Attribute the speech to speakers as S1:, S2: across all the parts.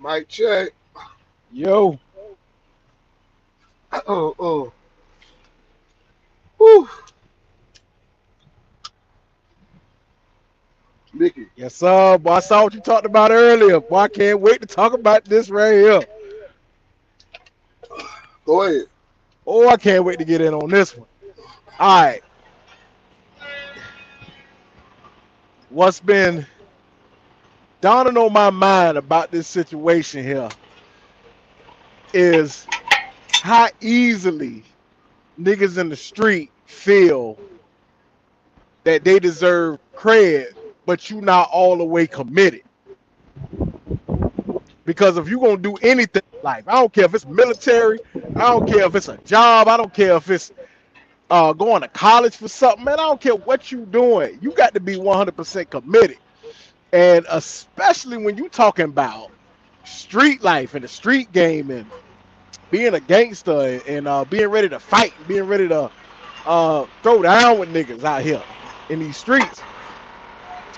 S1: Mic check.
S2: Yo,
S1: Oh, oh. Whew. Mickey,
S2: yes, sir. Boy, I saw what you talked about earlier. Boy, I can't wait to talk about this right here.
S1: go ahead.
S2: Oh, I can't wait to get in on this one. All right, what's been dawning on my mind about this situation here is how easily niggas in the street feel that they deserve credit, but you not all the way committed. Because if you gonna do anything in life, I don't care if it's military, I don't care if it's a job, I don't care if it's going to college for something, man. I don't care what you doing. You got to be 100% committed. And especially when you talking about street life and the street game and being a gangster and being ready to fight, being ready to throw down with niggas out here in these streets.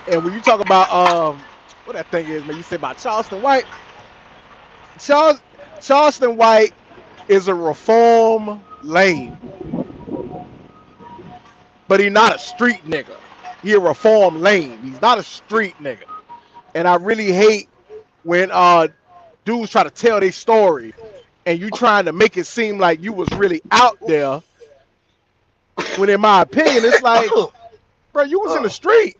S2: And when you talk about what that thing is, man, you say about Charleston White. Charles Charleston White is a reform lame, but he not a street nigga. He a reform lame. He's not a street nigga. And I really hate when dudes try to tell their story and you trying to make it seem like you was really out there when in my opinion it's like, bro, you was in the
S1: Oh,
S2: street.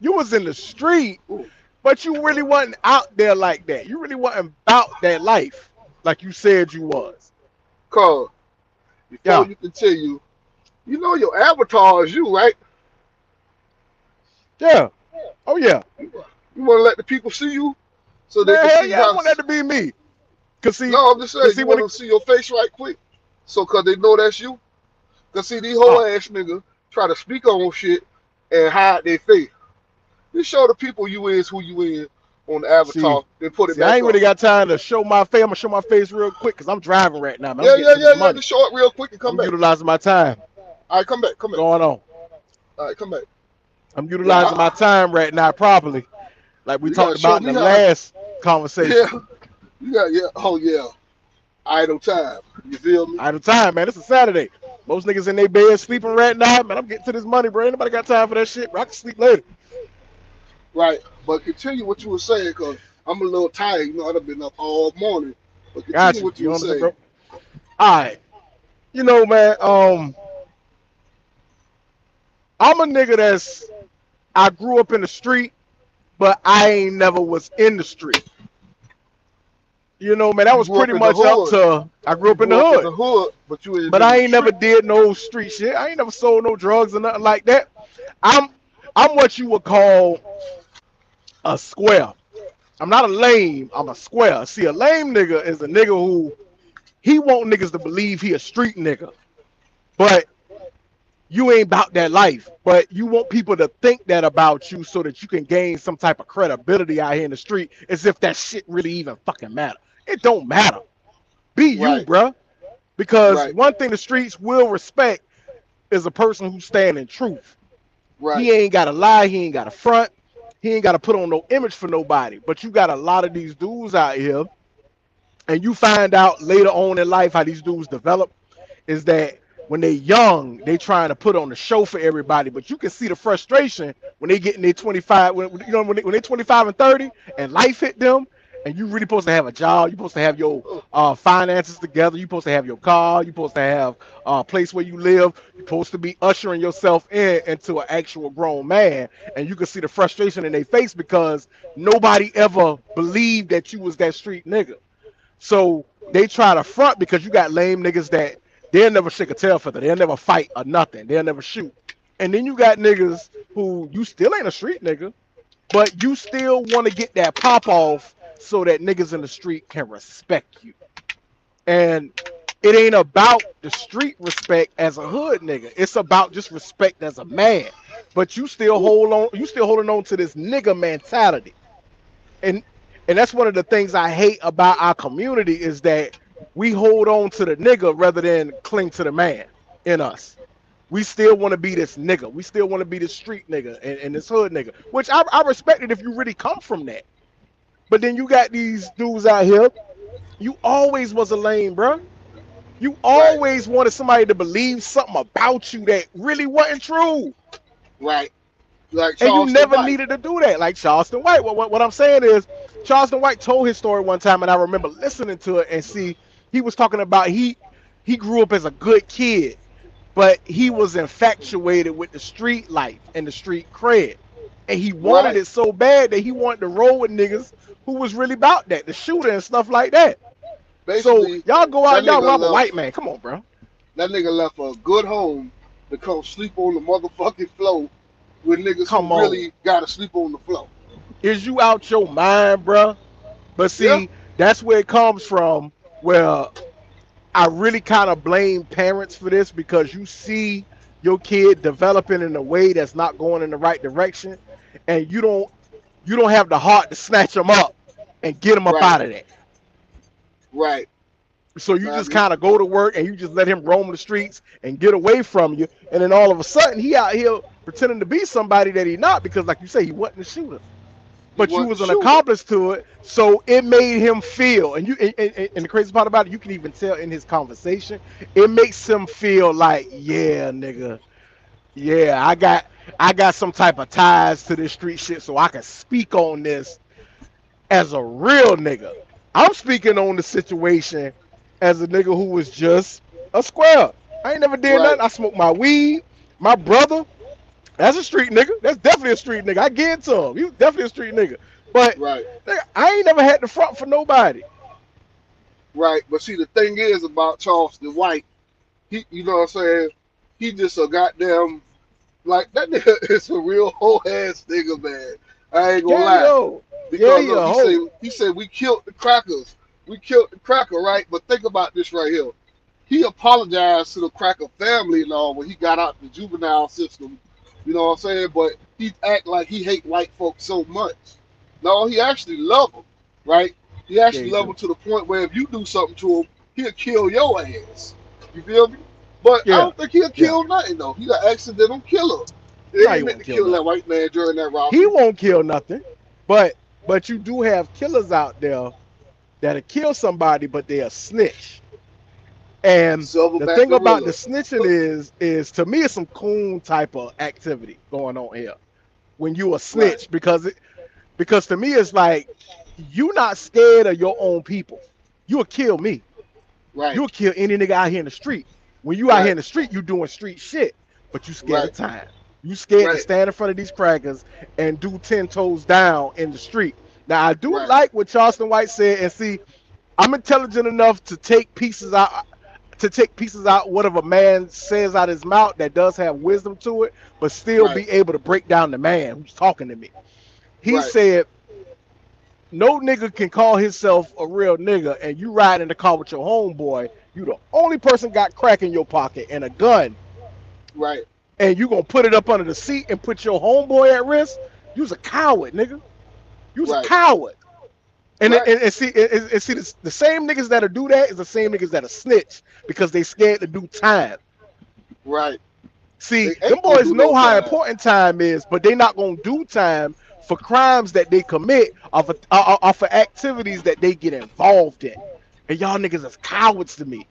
S2: You was in the street,
S1: ooh.
S2: but you really wasn't out there like that. You really wasn't about that life like you said you was.
S1: Cause before
S2: Yeah.
S1: you continue, you know your avatar is you, right?
S2: Yeah. Oh yeah.
S1: You want to let the people see you so they
S2: Man,
S1: can
S2: hell
S1: see
S2: yeah, I
S1: how.
S2: want that to be me. Cause see,
S1: No, I'm just saying,
S2: cause see
S1: you
S2: when
S1: want
S2: it
S1: them to see your face right quick, so cause they know that's you. Cause see, these whole
S2: oh
S1: ass niggas try to speak on shit and hide their face. Just show the people you is who you is on the
S2: see
S1: avatar, then put it
S2: see I
S1: back
S2: ain't really
S1: up.
S2: got time to show my face. I'm gonna show my face real quick because I'm driving right now, man. I'm
S1: Yeah,
S2: getting
S1: yeah,
S2: to
S1: yeah,
S2: this
S1: yeah.
S2: money.
S1: Just show it real quick and come
S2: I'm
S1: back.
S2: utilizing my time.
S1: All right, come back, come
S2: What's
S1: back.
S2: going on?
S1: All right, come back.
S2: I'm
S1: Yeah,
S2: utilizing my time right now properly, like we
S1: you gotta
S2: talked
S1: show
S2: about in
S1: me
S2: the
S1: how.
S2: last
S1: Yeah,
S2: conversation.
S1: you got yeah. Oh yeah, idle time. You feel me?
S2: Out of time, man. It's a Saturday. Most niggas in their bed sleeping right now, man. I'm getting to this money, bro. Ain't nobody got time for that shit, bro. I can sleep later.
S1: Right. But continue what you were saying, cause I'm a little tired. You know, I've been up all morning. But continue
S2: Got you.
S1: what you
S2: You
S1: were
S2: understand,
S1: saying.
S2: bro? All right. You know, man. I'm a nigga that's I grew up in the street, but I ain't never was in the street. You know, man. That
S1: You
S2: was
S1: grew
S2: pretty
S1: up in the
S2: much up
S1: hood.
S2: to I grew
S1: You
S2: up in the
S1: grew up in
S2: hood,
S1: the hood, but you ain't
S2: but
S1: been
S2: I
S1: in the
S2: ain't never
S1: street.
S2: did no street shit. I ain't never sold no drugs or nothing like that. I'm I'm what you would call a square. I'm not a lame. I'm a square. See, a lame nigga is a nigga who he want niggas to believe he a street nigga, but you ain't about that life. But you want people to think that about you so that you can gain some type of credibility out here in the street, as if that shit really even fucking matter. It don't matter. Be you,
S1: Right,
S2: bruh. Because
S1: right,
S2: one thing the streets will respect is a person who stand in truth.
S1: right.
S2: He ain't got to lie. He ain't got to front. He ain't got to put on no image for nobody. But you got a lot of these dudes out here, and you find out later on in life how these dudes develop is that when they young, they trying to put on the show for everybody, but you can see the frustration when they get in their 25, you know, when they 25 and 30 and life hit them, and you really supposed to have a job, you supposed to have your
S1: Oh,
S2: finances together, you supposed to have your car, you supposed to have a place where you live, you're supposed to be ushering yourself into an actual grown man, and you can see the frustration in their face because nobody ever believed that you was that street nigga. So they try to front because you got lame niggas that they'll never shake a tail feather. They'll never fight or nothing. They'll never shoot. And then you got niggas who you still ain't a street nigga, but you still want to get that pop off so that niggas in the street can respect you. And it ain't about the street respect as a hood nigga. It's about just respect as a man. But you still
S1: ooh,
S2: hold on, you still holding on to this nigga mentality. and and that's one of the things I hate about our community is that we hold on to the nigga rather than cling to the man in us. We still want to be this nigga. We still want to be this street nigga and this hood nigga, which I respect it if you really come from that. But then you got these dudes out here. You always was a lame, bro. You
S1: Right,
S2: always wanted somebody to believe something about you that really wasn't true.
S1: right. Like
S2: And you
S1: Charleston
S2: never
S1: White.
S2: needed to do that. Like Charleston White. What I'm saying is, Charleston White told his story one time, and I remember listening to it and see he was talking about he grew up as a good kid, but he was infatuated with the street life and the street cred. And he wanted
S1: Right.
S2: it so bad that he wanted to roll with niggas who was really about that, the shooter and stuff like that. So
S1: Basically,
S2: y'all go
S1: that
S2: out, y'all
S1: nigga
S2: rob a
S1: left.
S2: white man. Come on, bro.
S1: That nigga left a good home to come sleep on the motherfucking floor with niggas who
S2: Come on.
S1: really gotta sleep on the floor.
S2: Is you out your mind, bro? But
S1: Yeah.
S2: see, that's where it comes from. Where I really kind of blame parents for this because you see your kid developing in a way that's not going in the right direction, and you don't have the heart to snatch them up and get them up
S1: Right.
S2: out of that.
S1: Right.
S2: So you
S1: Man,
S2: just kind of go to work and you just let him roam the streets and get away from you, and then all of a sudden he out here pretending to be somebody that he not because, like you say, he wasn't a shooter.
S1: he
S2: But you
S1: wasn't a
S2: was an
S1: shooter.
S2: accomplice to it, so it made him feel. And the crazy part about it, you can even tell in his conversation, it makes him feel like, yeah, nigga, yeah, I got some type of ties to this street shit, so I can speak on this as a real nigga. I'm speaking on the situation as a nigga who was just a square. I ain't never did
S1: Right.
S2: nothing. I smoked my weed. My brother, that's a street nigga. That's definitely a street nigga. I get it to him. He was definitely a street nigga. But
S1: Right.
S2: nigga, I ain't never had the front for nobody.
S1: Right. But see, the thing is about Charleston White, he, you know what I'm saying? He just a goddamn like that nigga is a real whole ass nigga, man. I ain't gonna
S2: Yeah,
S1: lie.
S2: yo. Yeah,
S1: Because
S2: yeah, ho.
S1: he said we killed the crackers. We killed the cracker, right? But think about this right here. He apologized to the cracker family and all when he got out the juvenile system. You know what I'm saying? But he act like he hate white folks so much. No, he actually love them, right? He
S2: Yeah,
S1: actually
S2: he
S1: love them
S2: do.
S1: to the point where if you do something to him, he'll kill your ass. You feel me? But I
S2: Yeah,
S1: don't think he'll
S2: yeah.
S1: kill nothing though. He an accidental killer. They
S2: No, he
S1: ain't meant
S2: won't
S1: to
S2: kill
S1: kill that
S2: nothing.
S1: white man during that
S2: He
S1: robbery.
S2: won't kill nothing. But you do have killers out there that'll kill somebody, but they'll snitch. And the
S1: Silverback
S2: thing about the
S1: gorilla.
S2: snitching is to me it's some coon type of activity going on here when you a
S1: Right,
S2: snitch because to me it's like you not scared of your own people. You'll kill me.
S1: right,
S2: You'll kill any nigga out here in the street. When you out here
S1: right,
S2: in the street, you doing street shit, but you scared
S1: right,
S2: of time. You scared to
S1: right,
S2: stand in front of these crackers and do 10 toes down in the street. Now I do
S1: right,
S2: like what Charleston White said, and see, I'm intelligent enough to take pieces out whatever man says out his mouth that does have wisdom to it, but still
S1: right,
S2: be able to break down the man who's talking to me. He
S1: right,
S2: said, no nigga can call himself a real nigga and you ride in the car with your homeboy. You the only person got crack in your pocket and a gun,
S1: right,
S2: and you gonna put it up under the seat and put your homeboy at risk. You's a coward, nigga. You's a
S1: right,
S2: coward. And
S1: right,
S2: see the same niggas that'll do that is the same niggas that'll snitch because they scared to do time.
S1: right.
S2: See,
S1: They
S2: them
S1: ain't gonna
S2: boys
S1: do no
S2: know how
S1: time.
S2: important time is, but they not gonna do time for crimes that they commit off of activities that they get involved in. And y'all niggas is cowards to me.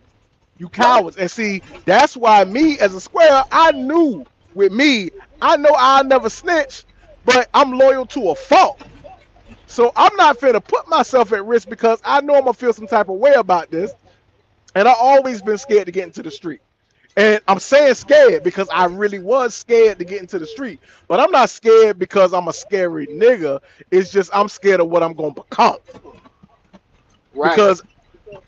S2: You
S1: Right,
S2: cowards. And see, that's why me as a square, I knew with me, I know I'll never snitch, but I'm loyal to a fault. So I'm not finna put myself at risk because I know I'm gonna feel some type of way about this. And I always been scared to get into the street. And I'm saying scared because I really was scared to get into the street. But I'm not scared because I'm a scary nigga. It's just I'm scared of what I'm gonna become.
S1: right.
S2: Because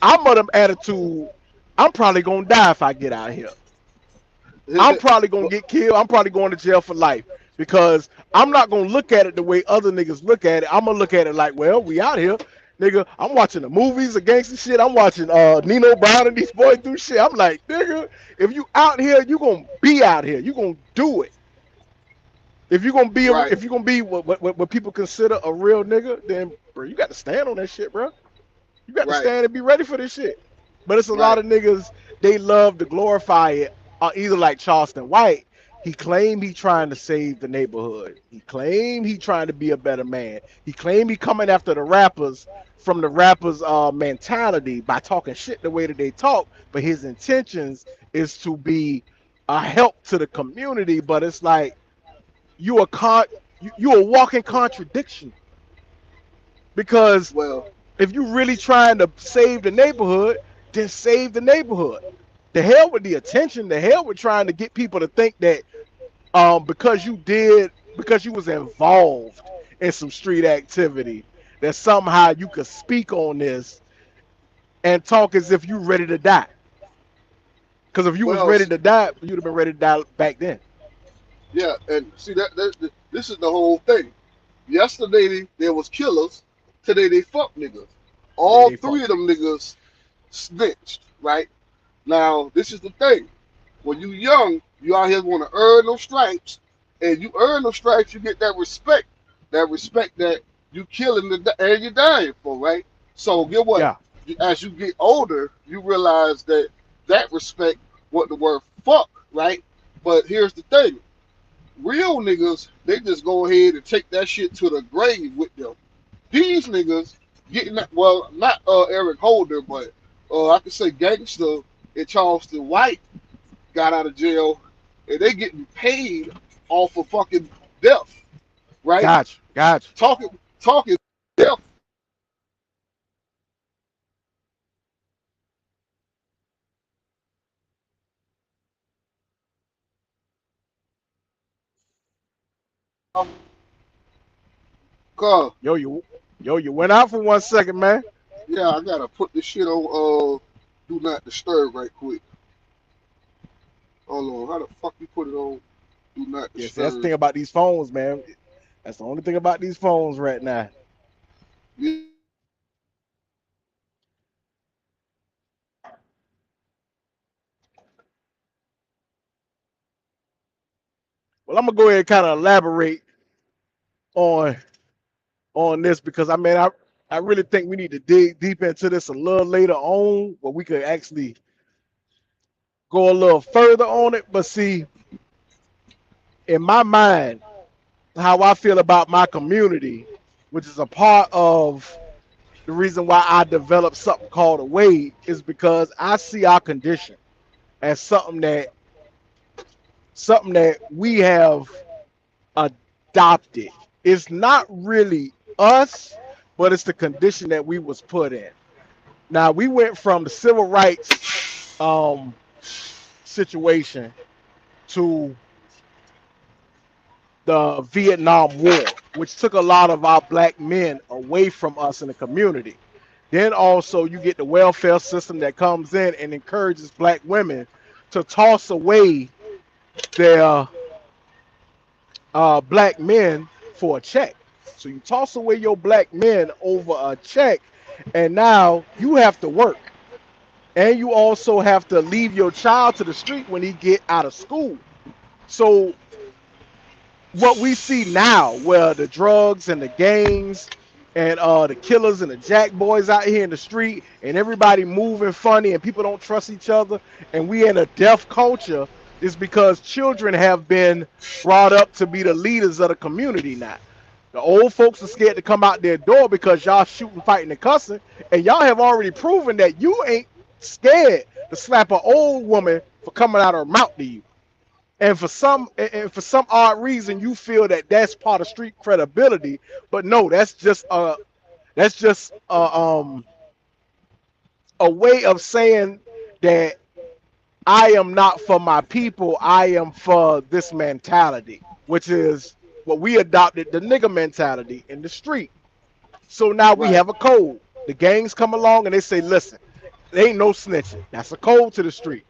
S2: I'm of them attitude, I'm probably gonna die if I get out here. I'm probably gonna
S1: But
S2: get killed. I'm probably going to jail for life. Because I'm not gonna look at it the way other niggas look at it. I'm gonna look at it like, well, we out here. Nigga, I'm watching the movies, the gangster shit. I'm watching Nino Brown and these boys do shit. I'm like, nigga, if you out here, you gonna be out here. You gonna do it.
S1: right,
S2: If you're gonna be what people consider a real nigga, then bro, you got to stand on that shit, bro. You got to
S1: right,
S2: stand and be ready for this shit. But it's a lot
S1: right,
S2: of niggas, they love to glorify it, either like Charleston White. He claimed he trying to save the neighborhood. He claimed he trying to be a better man. He claimed he coming after the rappers from the rappers' mentality by talking shit the way that they talk. But his intentions is to be a help to the community. But it's like you a you a walking contradiction because
S1: Well,
S2: if you really trying to save the neighborhood, then save the neighborhood. The hell with the attention. The hell with trying to get people to think that because you was involved in some street activity that somehow you could speak on this and talk as if you ready to die. Because if you was
S1: well,
S2: ready to die, you'd have been ready to die back then.
S1: yeah, and see this is the whole thing. Yesterday there was killers. Today they fuck niggas.
S2: Today
S1: All
S2: they
S1: three
S2: fuck
S1: of them niggas snitched. Right now, this is the thing. When you young, you out here want to earn those stripes, and you earn those stripes, you get that respect that you killing and you're dying for, right? So get what?
S2: yeah.
S1: As you get older, you realize that respect what the word fuck, right? But here's the thing: real niggas, they just go ahead and take that shit to the grave with them. These niggas getting that, well, not Eric Holder, but I could say Gangster and Charleston White got out of jail, and they getting paid off of fucking death, right?
S2: Gotcha.
S1: Talking death. Cause
S2: You went out for 1 second, man.
S1: yeah, I gotta put this shit on do not disturb right quick. Hold on, how the fuck you put it on do not
S2: Yes, that's the
S1: disturb?
S2: thing about these phones, man. That's the only thing about these phones right now.
S1: Yeah,
S2: Well, I'm gonna go ahead and kind of elaborate on this because I really think we need to dig deep into this a little later on where we could actually go a little further on it. But see, in my mind, how I feel about my community, which is a part of the reason why I developed something called a Wade, is because I see our condition as something that we have adopted. It's not really us, but it's the condition that we was put in. Now we went from the civil rights um, situation to the Vietnam War, which took a lot of our black men away from us in the community. Then also you get the welfare system that comes in and encourages black women to toss away their black men for a check. So you toss away your black men over a check, and now you have to work, and you also have to leave your child to the street when he get out of school. So what we see now, where the drugs and the gangs and the killers and the jack boys out here in the street, and everybody moving funny, and people don't trust each other, and we in a deaf culture, is because children have been brought up to be the leaders of the community now. The old folks are scared to come out their door because y'all shooting, fighting, and cussing, and y'all have already proven that you ain't scared to slap an old woman for coming out her mouth to you. And for some odd reason, you feel that that's part of street credibility, but no, that's just a way of saying that I am not for my people. I am for this mentality, which is what we adopted, the nigga mentality in the street. So now we
S1: right,
S2: have a code. The gangs come along and they say, listen, there ain't no snitching. That's a code to the street.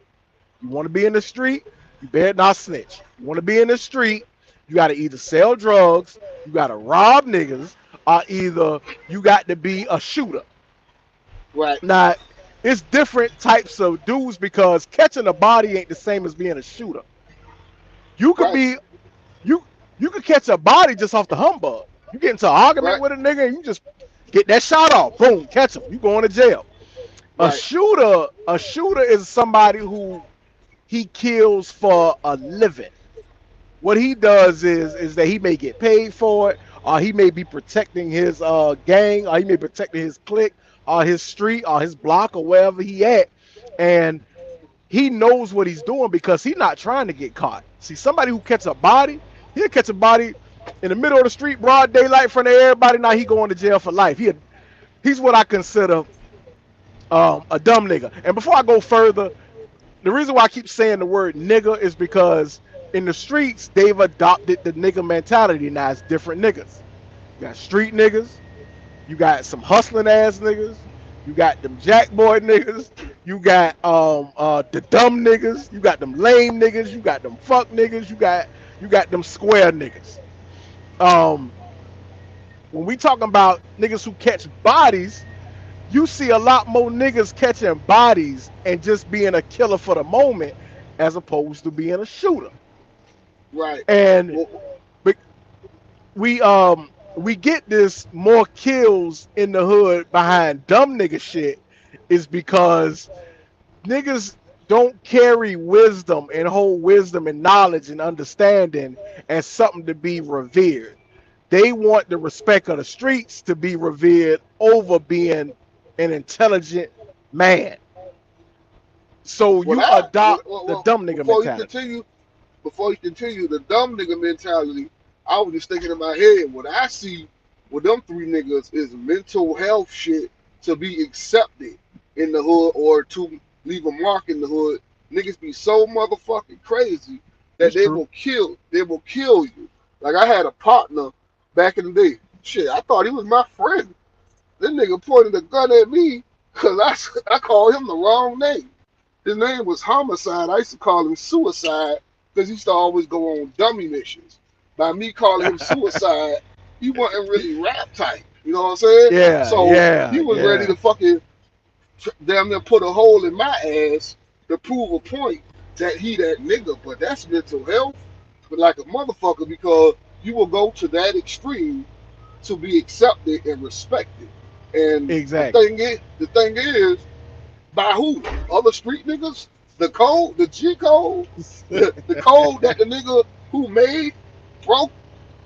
S2: You want to be in the street, you better not snitch. You want to be in the street, you got to either sell drugs, you got to rob niggas, or either you got to be a shooter.
S1: right,
S2: Now, it's different types of dudes because catching a body ain't the same as being a shooter. You could
S1: right,
S2: be you you could catch a body just off the humbug. You get into an argument
S1: right,
S2: with a nigga and you just get that shot off. Boom, catch him. You going to jail.
S1: right,
S2: A shooter is somebody who he kills for a living. what he does is that he may get paid for it, or he may be protecting his gang, or he may be protecting his clique, or his street, or his block, or wherever he at, and he knows what he's doing because he's not trying to get caught. See, somebody who catch a body, he'll catch a body in the middle of the street, broad daylight, in front of everybody. Now he going to jail for life. He's what I consider a dumb nigga. And before I go further, the reason why I keep saying the word nigga is because in the streets they've adopted the nigga mentality. Now it's different niggas. You got street niggas, you got some hustling ass niggas, you got them jack boy niggas, you got the dumb niggas, you got them lame niggas, you got them fuck niggas, you got them square niggas. Um, when we talking about niggas who catch bodies, you see a lot more niggas catching bodies and just being a killer for the moment as opposed to being a shooter.
S1: Right.
S2: And
S1: Well,
S2: we get this more kills in the hood behind dumb nigga shit is because niggas don't carry wisdom and hold wisdom and knowledge and understanding as something to be revered. They want the respect of the streets to be revered over being an intelligent man. So
S1: well,
S2: you adopt the
S1: well,
S2: dumb nigga mentality.
S1: before you continue, the dumb nigga mentality, I was just thinking in my head, what I see with them three niggas is mental health shit to be accepted in the hood or to leave a mark in the hood. Niggas be so motherfucking crazy that
S2: It's true.
S1: they will kill you. Like I had a partner back in the day. Shit, I thought he was my friend. This nigga pointed a gun at me because I called him the wrong name. His name was Homicide. I used to call him Suicide because he used to always go on dummy missions. By me calling him Suicide, he wasn't really rap type. You know what I'm saying?
S2: Yeah,
S1: So
S2: yeah,
S1: he was ready
S2: yeah.
S1: to fucking damn near put a hole in my ass to prove a point that he that nigga. But that's mental health, but like a motherfucker because you will go to that extreme to be accepted and respected. And
S2: Exactly.
S1: the thing is, by who? Other street niggas? The code, the G code, the code that the nigga who made broke.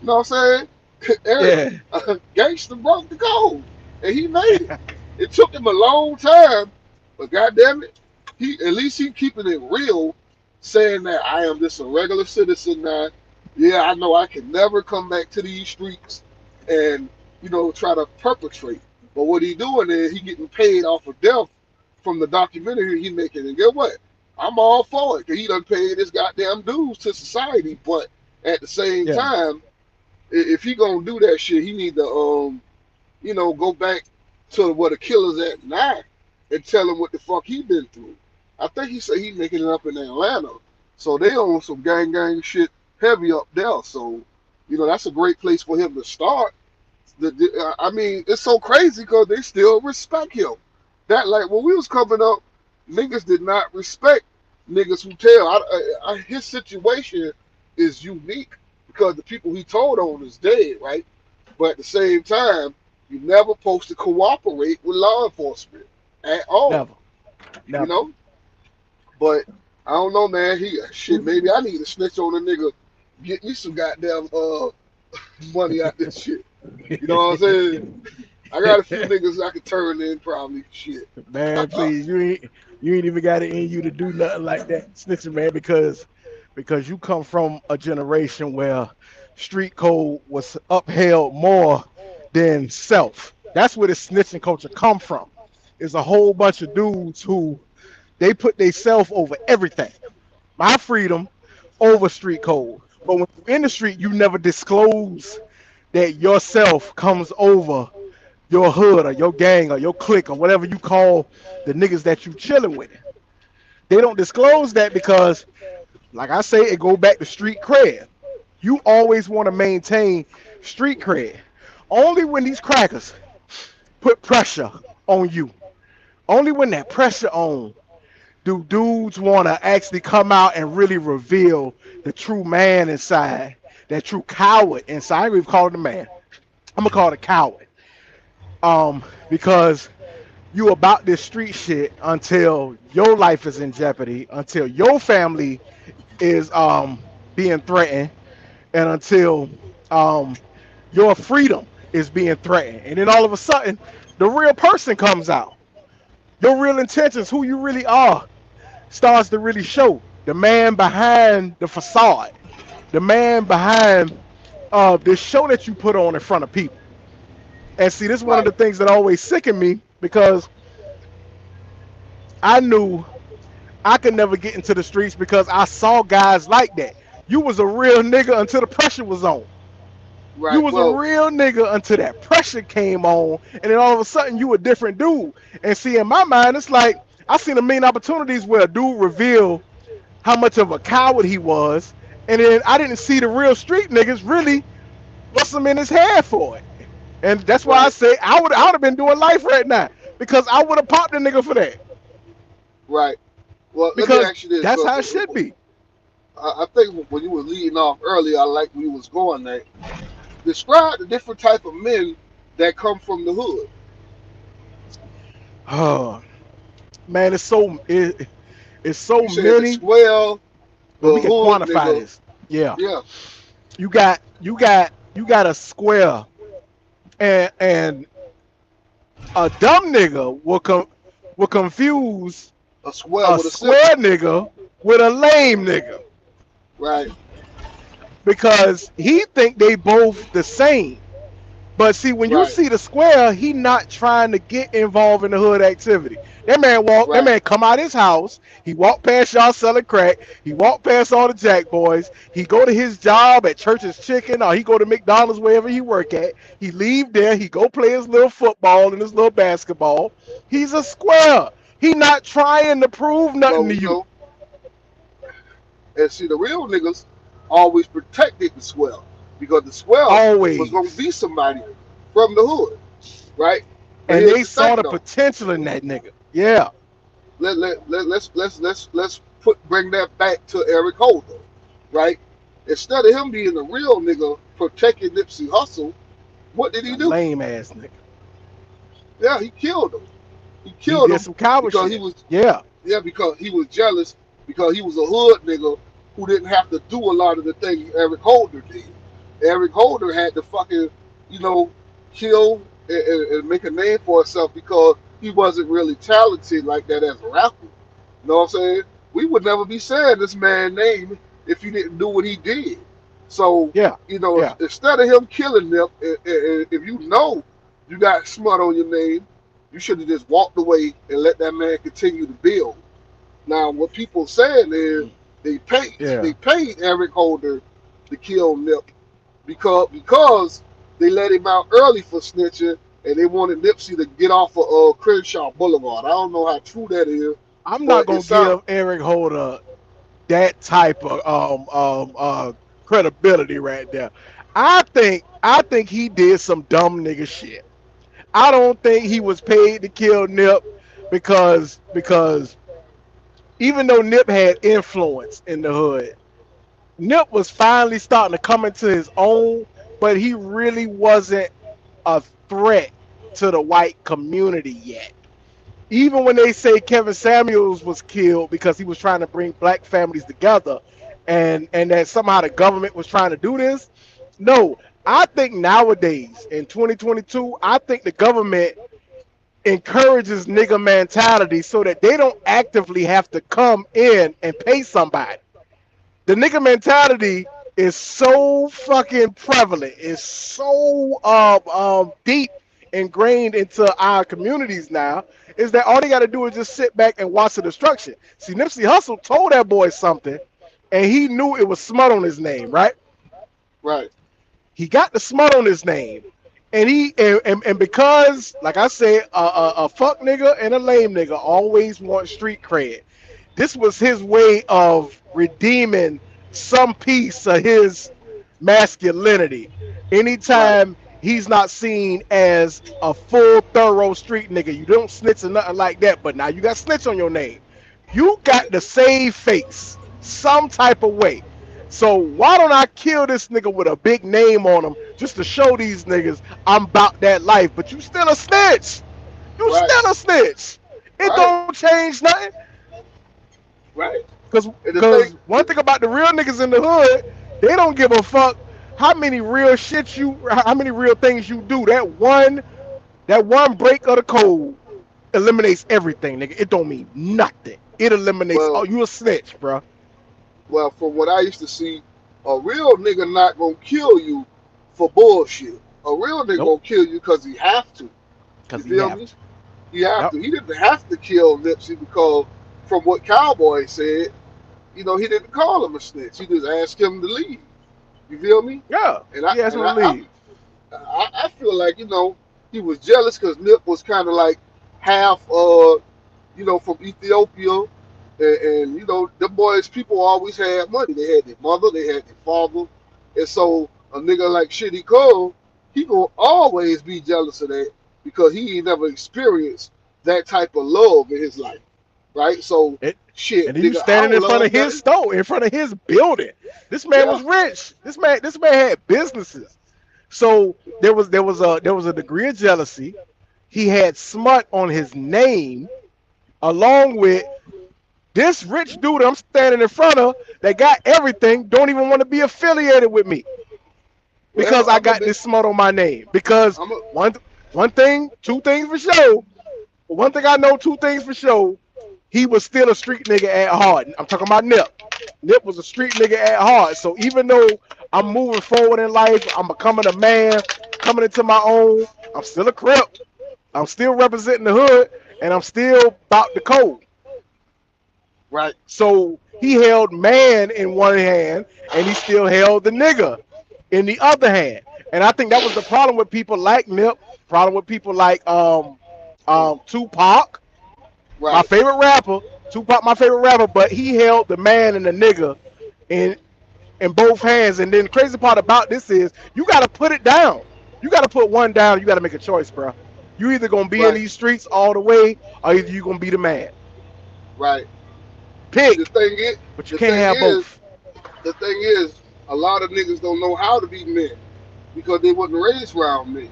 S1: You know what I'm saying? Eric,
S2: Yeah.
S1: gangster broke the code, and he made it. It took him a long time, but goddamn it, he at least he keeping it real, saying that I am just a regular citizen now. Yeah, I know I can never come back to these streets and try to perpetrate. But what he doing is he getting paid off of death from the documentary he making. And get what? I'm all for it because he done paid his goddamn dues to society. But at the same
S2: Yeah.
S1: time, if he gonna do that shit, he need to go back to where the killer's at now and tell him what the fuck he been through. I think he said he making it up in Atlanta, so they on some gang shit heavy up there. So that's a great place for him to start. I mean, it's so crazy because they still respect him. That like when we was coming up, niggas did not respect niggas who tell. His situation is unique because the people he told on is dead, right? But at the same time, you never supposed to cooperate with law enforcement at all,
S2: Never.
S1: you
S2: Never.
S1: know. But I don't know, man. He shit. Maybe I need to snitch on a nigga, get me some goddamn money out this shit. You know what I'm saying? I got a few niggas I could turn in probably. Shit.
S2: Man, please, you ain't even got it in you to do nothing like that, snitching, man, because you come from a generation where street code was upheld more than self. That's where the snitching culture come from. Is a whole bunch of dudes who they put their self over everything. My freedom over street code. But when you're in the street, you never disclose that yourself comes over your hood or your gang or your clique or whatever you call the niggas that you chilling with. They don't disclose that because, like I say, it go back to street cred. You always want to maintain street cred. Only when these crackers put pressure on you, only when that pressure on, do dudes want to actually come out and really reveal the true man inside, that true coward inside. I ain't even call it a man. I'm gonna call it a coward. Because you about this street shit until your life is in jeopardy, until your family is being threatened, and until um, your freedom is being threatened. And then all of a sudden, the real person comes out. Your real intentions, who you really are, starts to really show. The man behind the facade, the man behind this show that you put on in front of people. And see, this is one of
S1: Right.
S2: the things that always sickened me because I knew I could never get into the streets because I saw guys like that. You was a real nigga until the pressure was on. You
S1: Right.
S2: was a
S1: Well,
S2: real nigga until that pressure came on, and then all of a sudden you a different dude. And see, in my mind, it's like I seen a million opportunities where a dude revealed how much of a coward he was, and then I didn't see the real street niggas really bust him in his head for it. And that's why I
S1: right.
S2: say I would have been doing life right now because I would have popped a nigga for that
S1: Right. Well, let me
S2: because
S1: ask you this.
S2: that's how it should be.
S1: I think when you were leading off earlier, I like where you was going there. Describe the different type of men that come from the hood.
S2: Oh man, it's so
S1: You said the
S2: many,
S1: swell,
S2: but we
S1: the
S2: can
S1: hood
S2: quantify
S1: nigga.
S2: this. Yeah,
S1: Yeah.
S2: you got a square and a dumb nigga will confuse
S1: A swell
S2: a
S1: with a simple.
S2: square nigga with a lame nigga
S1: Right.
S2: because he think they both the same. But see, when you
S1: Right.
S2: see the square, he not trying to get involved in the hood activity. That
S1: Right.
S2: man come out his house. He walked past y'all selling crack. He walked past all the Jack boys. He go to his job at Church's Chicken, or he go to McDonald's wherever he work at. He leave there. He go play his little football and his little basketball. He's a square. He not trying to prove nothing
S1: Well,
S2: to you.
S1: and see, the real niggas always protected the swell because the swell was gonna
S2: Always.
S1: be somebody from the hood, right? But
S2: And
S1: here's
S2: they
S1: the
S2: saw
S1: thing,
S2: the
S1: though.
S2: potential in that nigga. Yeah.
S1: Let's put bring that back to Eric Holder, right? Instead of him being a real nigga protecting Nipsey Hussle, what did he
S2: A
S1: do?
S2: lame ass nigga.
S1: Yeah, he killed him. He
S2: He
S1: killed
S2: did
S1: him
S2: some coward
S1: because he
S2: shit.
S1: was
S2: Yeah.
S1: because he was jealous because he was a hood nigga who didn't have to do a lot of the things Eric Holder did. Eric Holder had to fucking, you know, kill and make a name for himself because he wasn't really talented like that as a rapper. You know what I'm saying? We would never be saying this man's name if he didn't do what he did. So,
S2: Yeah. Yeah.
S1: instead of him killing them, if you know you got smut on your name, you should have just walked away and let that man continue to build. Now, what people saying is
S2: Yeah.
S1: they paid Eric Holder to kill Nip because they let him out early for snitching and they wanted Nipsey to get off of Crenshaw Boulevard. I don't know how true that is,
S2: I'm not
S1: but it
S2: gonna
S1: sounds
S2: give Eric Holder that type of credibility right there. I think he did some dumb nigga shit. I don't think he was paid to kill Nip because even though Nip had influence in the hood, Nip was finally starting to come into his own, but he really wasn't a threat to the white community yet. Even when they say Kevin Samuels was killed because he was trying to bring black families together and that somehow the government was trying to do this, no, I think nowadays in 2022, I think the government encourages nigga mentality so that they don't actively have to come in and pay somebody. The nigga mentality is so fucking prevalent, it's so deep ingrained into our communities now, is that all they gotta do is just sit back and watch the destruction. See, Nipsey Hussle told that boy something, and he knew it was smut on his name, right?
S1: right,
S2: He got the smut on his name, and because, like I said, a fuck nigga and a lame nigga always want street cred. This was his way of redeeming some piece of his masculinity.
S1: right,
S2: Anytime he's not seen as a full thorough street nigga, you don't snitch or nothing like that, but now you got snitch on your name. You got to save face some type of way. So why don't I kill this nigga with a big name on him just to show these niggas I'm about that life? But you still a snitch. You
S1: right,
S2: still a snitch. It
S1: right,
S2: don't change nothing.
S1: right.
S2: Cause,
S1: And the thing,
S2: cause one thing about the real niggas in the hood, They don't give a fuck how many real shit how many real things you do. That one break of the code eliminates everything, nigga. It don't mean nothing. It eliminates. Oh,
S1: Well,
S2: you a snitch, bro.
S1: well, from what I used to see, a real nigga not gonna kill you for bullshit. A real nigga
S2: Nope.
S1: gonna kill you because he have to. You
S2: Because he
S1: feel
S2: have
S1: me?
S2: to.
S1: He have
S2: Yep.
S1: to. He didn't have to kill Nipsey because, from what Cowboy said, he didn't call him a snitch. He just asked him to leave. You feel me?
S2: Yeah.
S1: And I
S2: He asked
S1: and
S2: him to
S1: I I,
S2: leave.
S1: I feel like he was jealous because Nip was kind of like half from Ethiopia, and them boys people always had money. They had their mother, they had their father, and so a nigga like Shitty Cole, he gonna always be jealous of that because he ain't never experienced that type of love in his life, right? So
S2: It,
S1: shit,
S2: and he was
S1: nigga, I
S2: standing
S1: don't
S2: in front of
S1: love
S2: his
S1: nothing.
S2: store, in front of his building. This man
S1: Yeah,
S2: was rich. This man had businesses. So there was a degree of jealousy. He had smut on his name, along with this rich dude I'm standing in front of that got everything. Don't even want to be affiliated with me because
S1: well,
S2: I got this smut on my name. Because
S1: I'm a,
S2: one one thing, two things for sure. One thing I know, two things for sure. He was still a street nigga at heart. I'm talking about Nip. Nip was a street nigga at heart. So even though I'm moving forward in life, I'm becoming a man, coming into my own, I'm still a crip. I'm still representing the hood, and I'm still about the code.
S1: right,
S2: So he held man in one hand, and he still held the nigga in the other hand. And I think that was the problem with people like Nip, problem with people like Tupac, my
S1: right.
S2: favorite rapper, Tupac, my favorite rapper, but he held the man and the nigga in in both hands. And then the crazy part about this is you got to put it down. You got to put one down. You got to make a choice, bro. You either gonna be in
S1: Right,
S2: these streets all the way, or either you gonna be the man.
S1: right. The
S2: Pick,
S1: thing is,
S2: but you
S1: the
S2: can't
S1: thing
S2: have
S1: is,
S2: both.
S1: the thing is, a lot of niggas don't know how to be men because they wasn't raised around men.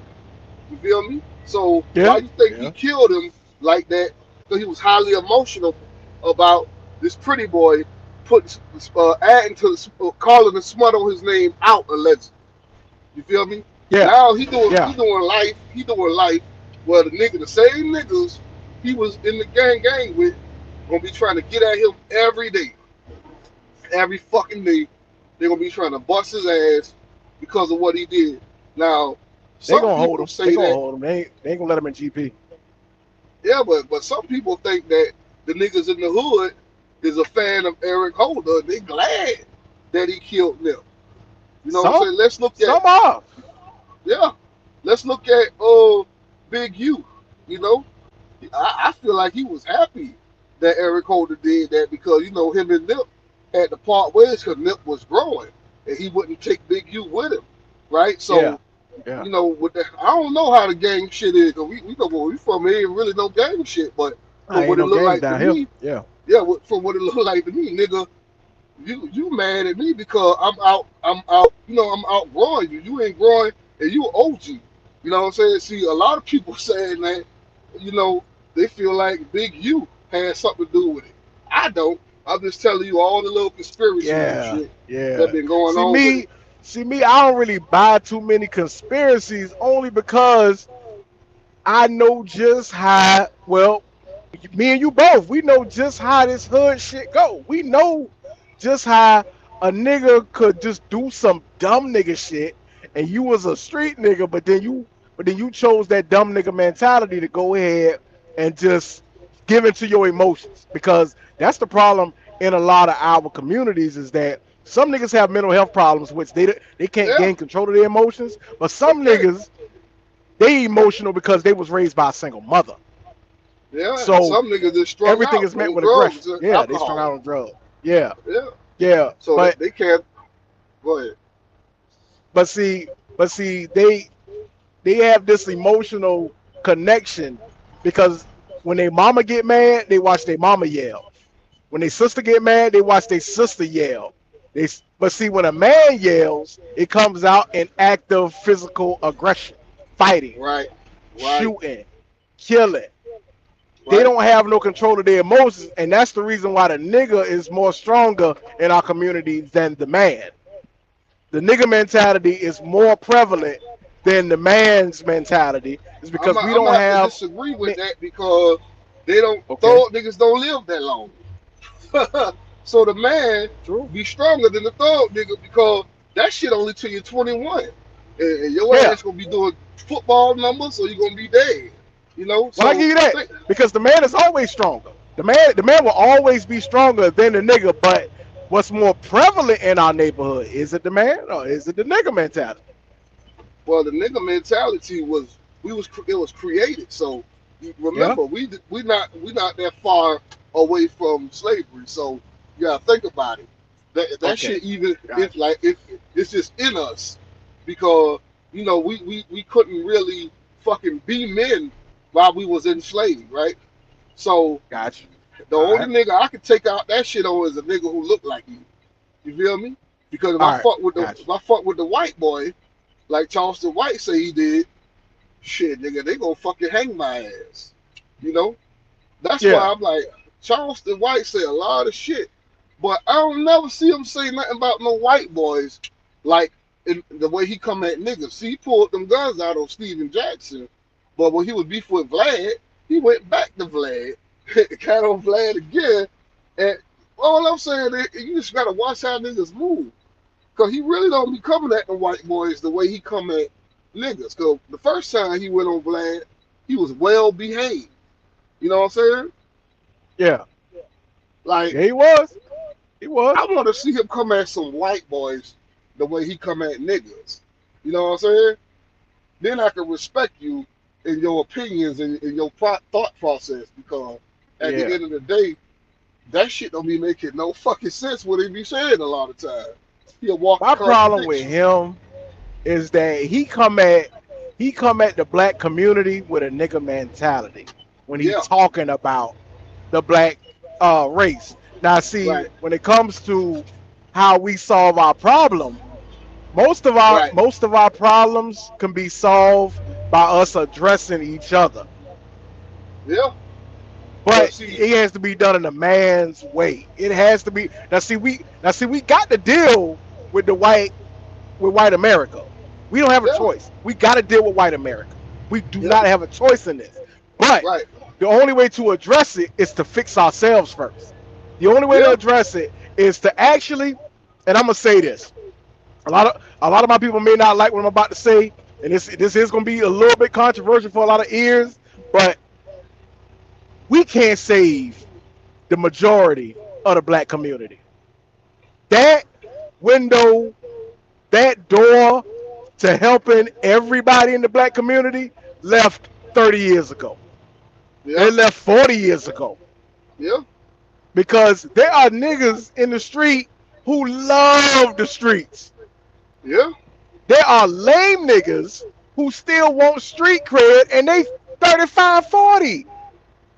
S1: You feel me? So
S2: Yeah,
S1: why you think he
S2: yeah.
S1: killed him like that? Because he was highly emotional about this pretty boy putting adding to calling the smut on his name out allegedly. You feel me?
S2: Yeah,
S1: Now he doing
S2: yeah.
S1: he doing life. He doing life where the same niggas he was in the gang with gonna be trying to get at him every day, every fucking day. They're gonna be trying to bust his ass because of what he did. Now,
S2: They
S1: some
S2: gonna hold
S1: people
S2: him. They
S1: say
S2: gonna
S1: that,
S2: hold him. They ain't gonna let him in GP.
S1: yeah, but some people think that the niggas in the hood is a fan of Eric Holder. They glad that he killed them. You know what I'm
S2: Some,
S1: saying? Let's look at
S2: some are.
S1: yeah. Let's look at Big U. You know, I feel like he was happy that Eric Holder did that because him and Nip had to part ways because Nip was growing and he wouldn't take Big U with him, right?
S2: Yeah,
S1: So
S2: yeah.
S1: with the, I don't know how the gang shit is. 'Cause we know where we from. It ain't really no gang shit, but
S2: I
S1: from
S2: ain't
S1: what it
S2: no
S1: looked
S2: gangs
S1: like to
S2: down here.
S1: me,
S2: Yeah.
S1: yeah, from what it looked like to me, nigga, you mad at me because I'm out, I'm outgrowing you. You ain't growing and you OG. You know what I'm saying? See, a lot of people saying that, you know, they feel like Big U had something to do with it. I don't. I'm just telling you all the little conspiracies and
S2: Yeah,
S1: shit that
S2: yeah.
S1: been going
S2: See
S1: on with it.
S2: me, see me. I don't really buy too many conspiracies, only because I know just how. Well, me and you both, we know just how this hood shit go. We know just how a nigga could just do some dumb nigga shit, and you was a street nigga, but then you chose that dumb nigga mentality to go ahead and just give into your emotions, because that's the problem in a lot of our communities, is that some niggas have mental health problems, which they can't
S1: Yeah,
S2: gain control of their emotions, but
S1: they
S2: some
S1: can't.
S2: niggas, they emotional because they was raised by a single mother.
S1: Yeah, and
S2: So
S1: some niggas just strung
S2: everything
S1: out
S2: is met
S1: on
S2: with aggression.
S1: drugs and
S2: Yeah, they strung
S1: alcohol.
S2: out on drugs. Yeah,
S1: Yeah,
S2: yeah.
S1: so
S2: But
S1: they can't. Go ahead.
S2: but see, they have this emotional connection because when their mama get mad, they watch their mama yell. When their sister get mad, they watch their sister yell. But see, when a man yells, it comes out in active physical aggression, fighting,
S1: Right, right,
S2: shooting, killing. They
S1: right.
S2: don't have no control of their emotions, and that's the reason why the nigga is more stronger in our communities than the man. the nigga mentality is more prevalent than the man's mentality is
S1: I'm
S2: because we
S1: I'm
S2: don't
S1: gonna have to
S2: have
S1: disagree with that because they don't
S2: okay,
S1: thug niggas don't live that long. So the man
S2: true.
S1: be stronger than the thug nigga because that shit only till you're 21, and your
S2: Yeah.
S1: ass gonna be doing football numbers, or you gonna be dead. You know,
S2: Well, I
S1: so
S2: give you that
S1: think,
S2: because the man is always stronger. The man will always be stronger than the nigga. But what's more prevalent in our neighborhood is it the man or is it the nigga mentality?
S1: well, the nigga mentality was it was created. So
S2: Yeah.
S1: remember, we not that far away from slavery. So you gotta think about it. That
S2: Okay.
S1: shit even
S2: Gotcha.
S1: it's just in us because we couldn't really fucking be men while we was enslaved, right? So
S2: Gotcha.
S1: the
S2: All
S1: only
S2: right.
S1: nigga I could take out that shit on is a nigga who looked like me. You feel me? Because
S2: All right. Gotcha.
S1: if I fuck with the white boy, like Charleston White say he did, shit, nigga, they gonna fucking hang my ass. You know? That's
S2: Yeah.
S1: why I'm like, Charleston White say a lot of shit, but I don't never see him say nothing about no white boys, like in the way he come at niggas. See, he pulled them guns out on Steven Jackson, but when he was beef with Vlad, he went back to Vlad, got on Vlad again, and all I'm saying is you just gotta watch how niggas move. Cause he really don't be coming at the white boys the way he come at niggas. Cause the first time he went on Vlad, he was well behaved. You know what I'm saying?
S2: Yeah.
S1: Like
S2: Yeah. He was. He
S1: I
S2: was.
S1: want to see him come at some white boys the way he come at niggas. You know what I'm saying? Then I can respect you in your opinions and in your thought process because at the
S2: Yeah.
S1: end of the day, that shit don't be making no fucking sense what he be saying a lot of time. He a walking
S2: My problem with
S1: contradiction.
S2: him is that he come at the black community with a nigga mentality when he
S1: Yeah,
S2: talking about the black race. Now, see,
S1: right,
S2: when it comes to how we solve our problem, most of our
S1: right.
S2: most of our problems can be solved by us addressing each other.
S1: Yeah, but
S2: But
S1: see,
S2: it has to be done in a man's way. It has to be now see we got to deal with white America. We don't have a
S1: yeah,
S2: choice. We got to deal with white America. We do
S1: yeah,
S2: not have a choice in this. But
S1: right,
S2: the only way to address it is to fix ourselves first. The only way to
S1: yeah,
S2: address it is to actually, and I'm gonna say this. A lot of my people may not like what I'm about to say, and this is gonna be a little bit controversial for a lot of ears, but we can't save the majority of the black community. That window, that door to helping everybody in the black community left 30 years ago.
S1: yeah,
S2: It left 40 years ago
S1: yeah,
S2: because there are niggas in the street who love the streets.
S1: yeah,
S2: There are lame niggas who still want street cred and they 35, 40.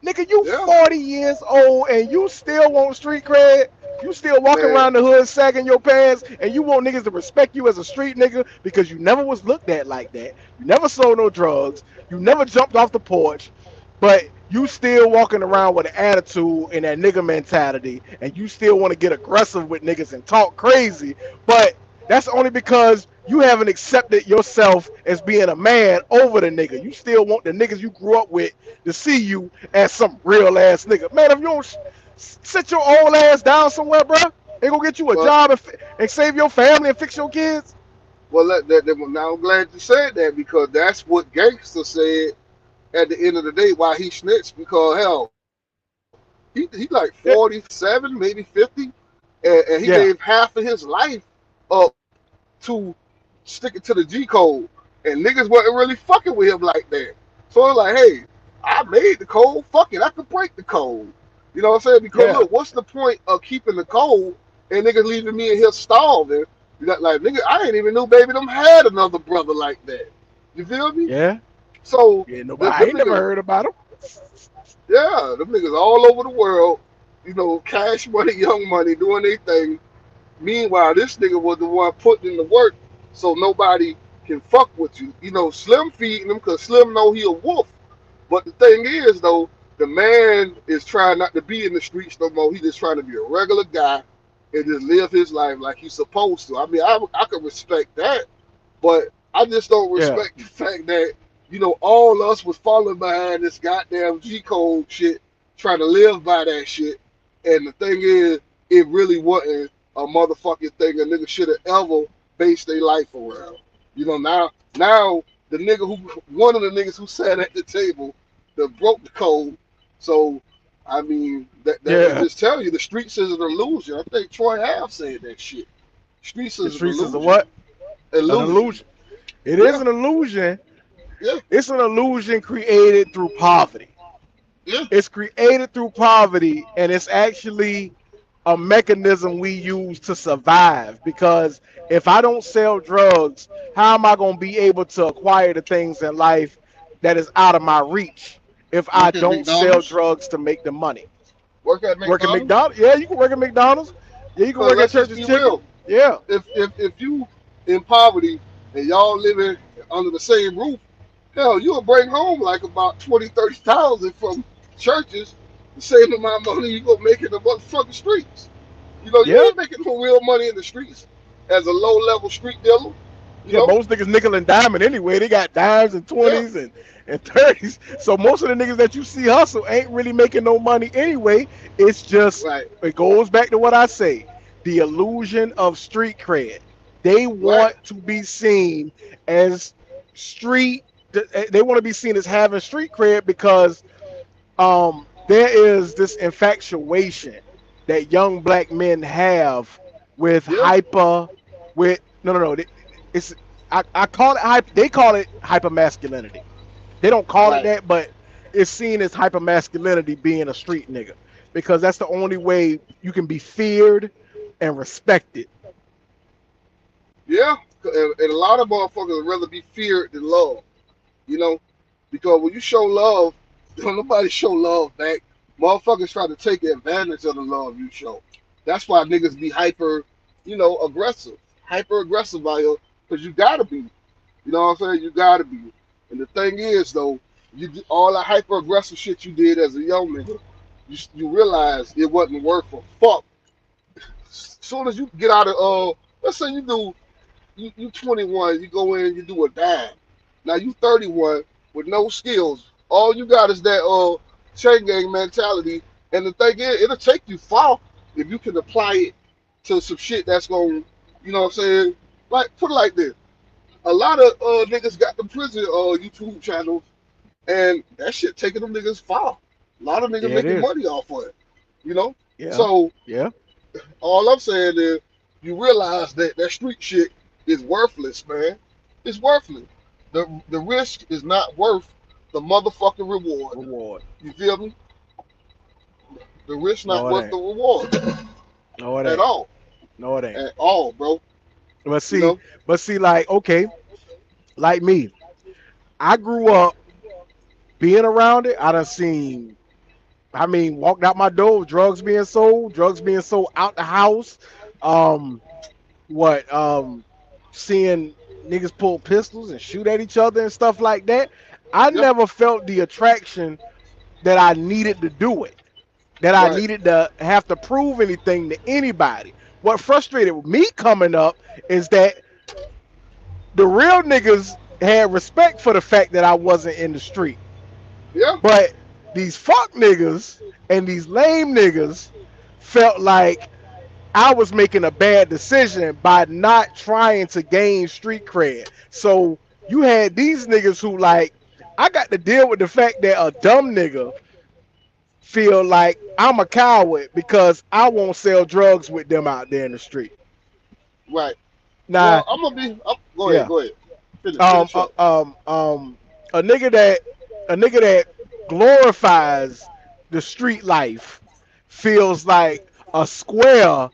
S2: Nigga, you
S1: yeah,
S2: 40 years old and you still want street cred. You still walking
S1: man.
S2: around the hood sagging your pants and you want niggas to respect you as a street nigga because you never was looked at like that. You never sold no drugs. You never jumped off the porch, but you still walking around with an attitude and that nigga mentality and you still want to get aggressive with niggas and talk crazy. But that's only because you haven't accepted yourself as being a man over the nigga. You still want the niggas you grew up with to see you as some real ass nigga. Man, if you don't sit your old ass down somewhere, bro, and go get you a
S1: Well,
S2: job and save your family and fix your kids.
S1: now I'm glad you said that because that's what Gangster said at the end of the day why he snitched because hell, he like
S2: Yeah,
S1: 47, maybe 50, and he gave
S2: yeah,
S1: half of his life up to sticking to the G code, and niggas wasn't really fucking with him like that. So it's like, hey, I made the code, fuck it, I could break the code. You know what I'm saying? Because
S2: yeah,
S1: look, what's the point of keeping the code and niggas leaving me in here starving? You got like nigga, I ain't even knew baby them had another brother like that. You feel me?
S2: yeah.
S1: So
S2: Yeah, nobody. I
S1: them
S2: ain't never
S1: niggas,
S2: heard about him.
S1: yeah, them niggas all over the world, cash money, young money, doing their thing. Meanwhile, this nigga was the one putting in the work so nobody can fuck with you. Slim feeding him because Slim know he a wolf. But the thing is, though, the man is trying not to be in the streets no more. He just trying to be a regular guy. and just live his life like he's supposed to. I mean, I could respect that, but I just don't
S2: Yeah.
S1: respect the fact that all us was falling behind this goddamn G code shit, trying to live by that shit. And the thing is, it really wasn't a motherfucking thing a nigga should have ever based their life around. Now the nigga who one of the niggas who sat at the table that broke the code. So I mean that
S2: Yeah.
S1: just tell you the streets is an illusion. I think Troy Ave said that shit. Streets
S2: The
S1: is an
S2: streets is a
S1: illusion.
S2: what? An
S1: Illusion.
S2: illusion. It is
S1: Yeah,
S2: an illusion.
S1: yeah,
S2: It's an illusion created through poverty.
S1: yeah.
S2: It's created through poverty, and it's actually a mechanism we use to survive. Because if I don't sell drugs, how am I going to be able to acquire the things in life that is out of my reach if I
S1: Work at
S2: don't sell
S1: McDonald's.
S2: drugs to make the money?
S1: Work at
S2: Work at
S1: McDonald's.
S2: McDonald's? Yeah, you can work at McDonald's. Yeah, you can
S1: Cause
S2: work at
S1: let's just
S2: Church's
S1: be
S2: Chicken.
S1: real.
S2: Yeah,
S1: If you in poverty and y'all living under the same roof, hell, you'll bring home like about 20, 30,000 from churches. The same amount of money you gonna make in the motherfucking streets. You
S2: yeah.
S1: ain't making no real money in the streets as a low level street dealer. You
S2: Yeah,
S1: know?
S2: most niggas nickel and diamond anyway. They got dimes and
S1: Yeah.
S2: 20s and 30s. So most of the niggas that you see hustle ain't really making no money anyway. It's just,
S1: Right.
S2: it goes back to what I say, the illusion of street cred. They
S1: Right.
S2: want to be seen as street, they want to be seen as having street cred because there is this infatuation that young black men have with
S1: Yeah.
S2: hyper, with no, it's I call it hype. They call it hyper masculinity. They don't call it
S1: Right.
S2: that, but it's seen as hyper masculinity being a street nigga because that's the only way you can be feared and respected.
S1: Yeah. And a lot of motherfuckers would rather be feared than loved. You know? Because when you show love, don't nobody show love back. Motherfuckers try to take advantage of the love you show. That's why niggas be aggressive. Hyper aggressive out here. Because you gotta be. You know what I'm saying? You gotta be. And the thing is though, all that hyper aggressive shit you did as a young nigga, you realize it wasn't worth a fuck. As soon as you get out of let's say you 21, you go in, you do a dime. Now you 31 with no skills. All you got is that chain gang mentality. And the thing is, it'll take you far if you can apply it to some shit that's going, you know what I'm saying? Like put it like this. A lot of niggas got the prison YouTube channels, and that shit taking them niggas far. A lot of niggas
S2: Yeah, it
S1: making
S2: is.
S1: money off of it, you know.
S2: Yeah,
S1: So
S2: yeah,
S1: all I'm saying is, you realize that that street shit is worthless, man. It's worthless. The risk is not worth the motherfucking reward.
S2: reward.
S1: You feel me? The risk not
S2: No, it
S1: worth the
S2: ain't.
S1: reward
S2: No, it
S1: at
S2: ain't.
S1: all,
S2: No, it ain't.
S1: at all, bro.
S2: But
S1: You
S2: see,
S1: know?
S2: like okay, like me, I grew up being around it. I done seen. I mean, walked out my door, drugs being sold out the house. Um, what? Seeing niggas pull pistols and shoot at each other and stuff like that. I
S1: Yeah,
S2: never felt the attraction that I needed to do it. That I
S1: right.
S2: needed to have to prove anything to anybody. What frustrated me coming up is that the real niggas had respect for the fact that I wasn't in the street.
S1: Yeah,
S2: But these fuck niggas and these lame niggas felt like I was making a bad decision by not trying to gain street cred. So you had these niggas who like I got to deal with the fact that a dumb nigga feel like I'm a coward because I won't sell drugs with them out there in the street.
S1: right.
S2: Now,
S1: Well, I'm gonna be. Go ahead,
S2: yeah,
S1: go ahead. Finish,
S2: um,
S1: finish
S2: uh,
S1: up.
S2: um, um, a nigga that glorifies the street life feels like a square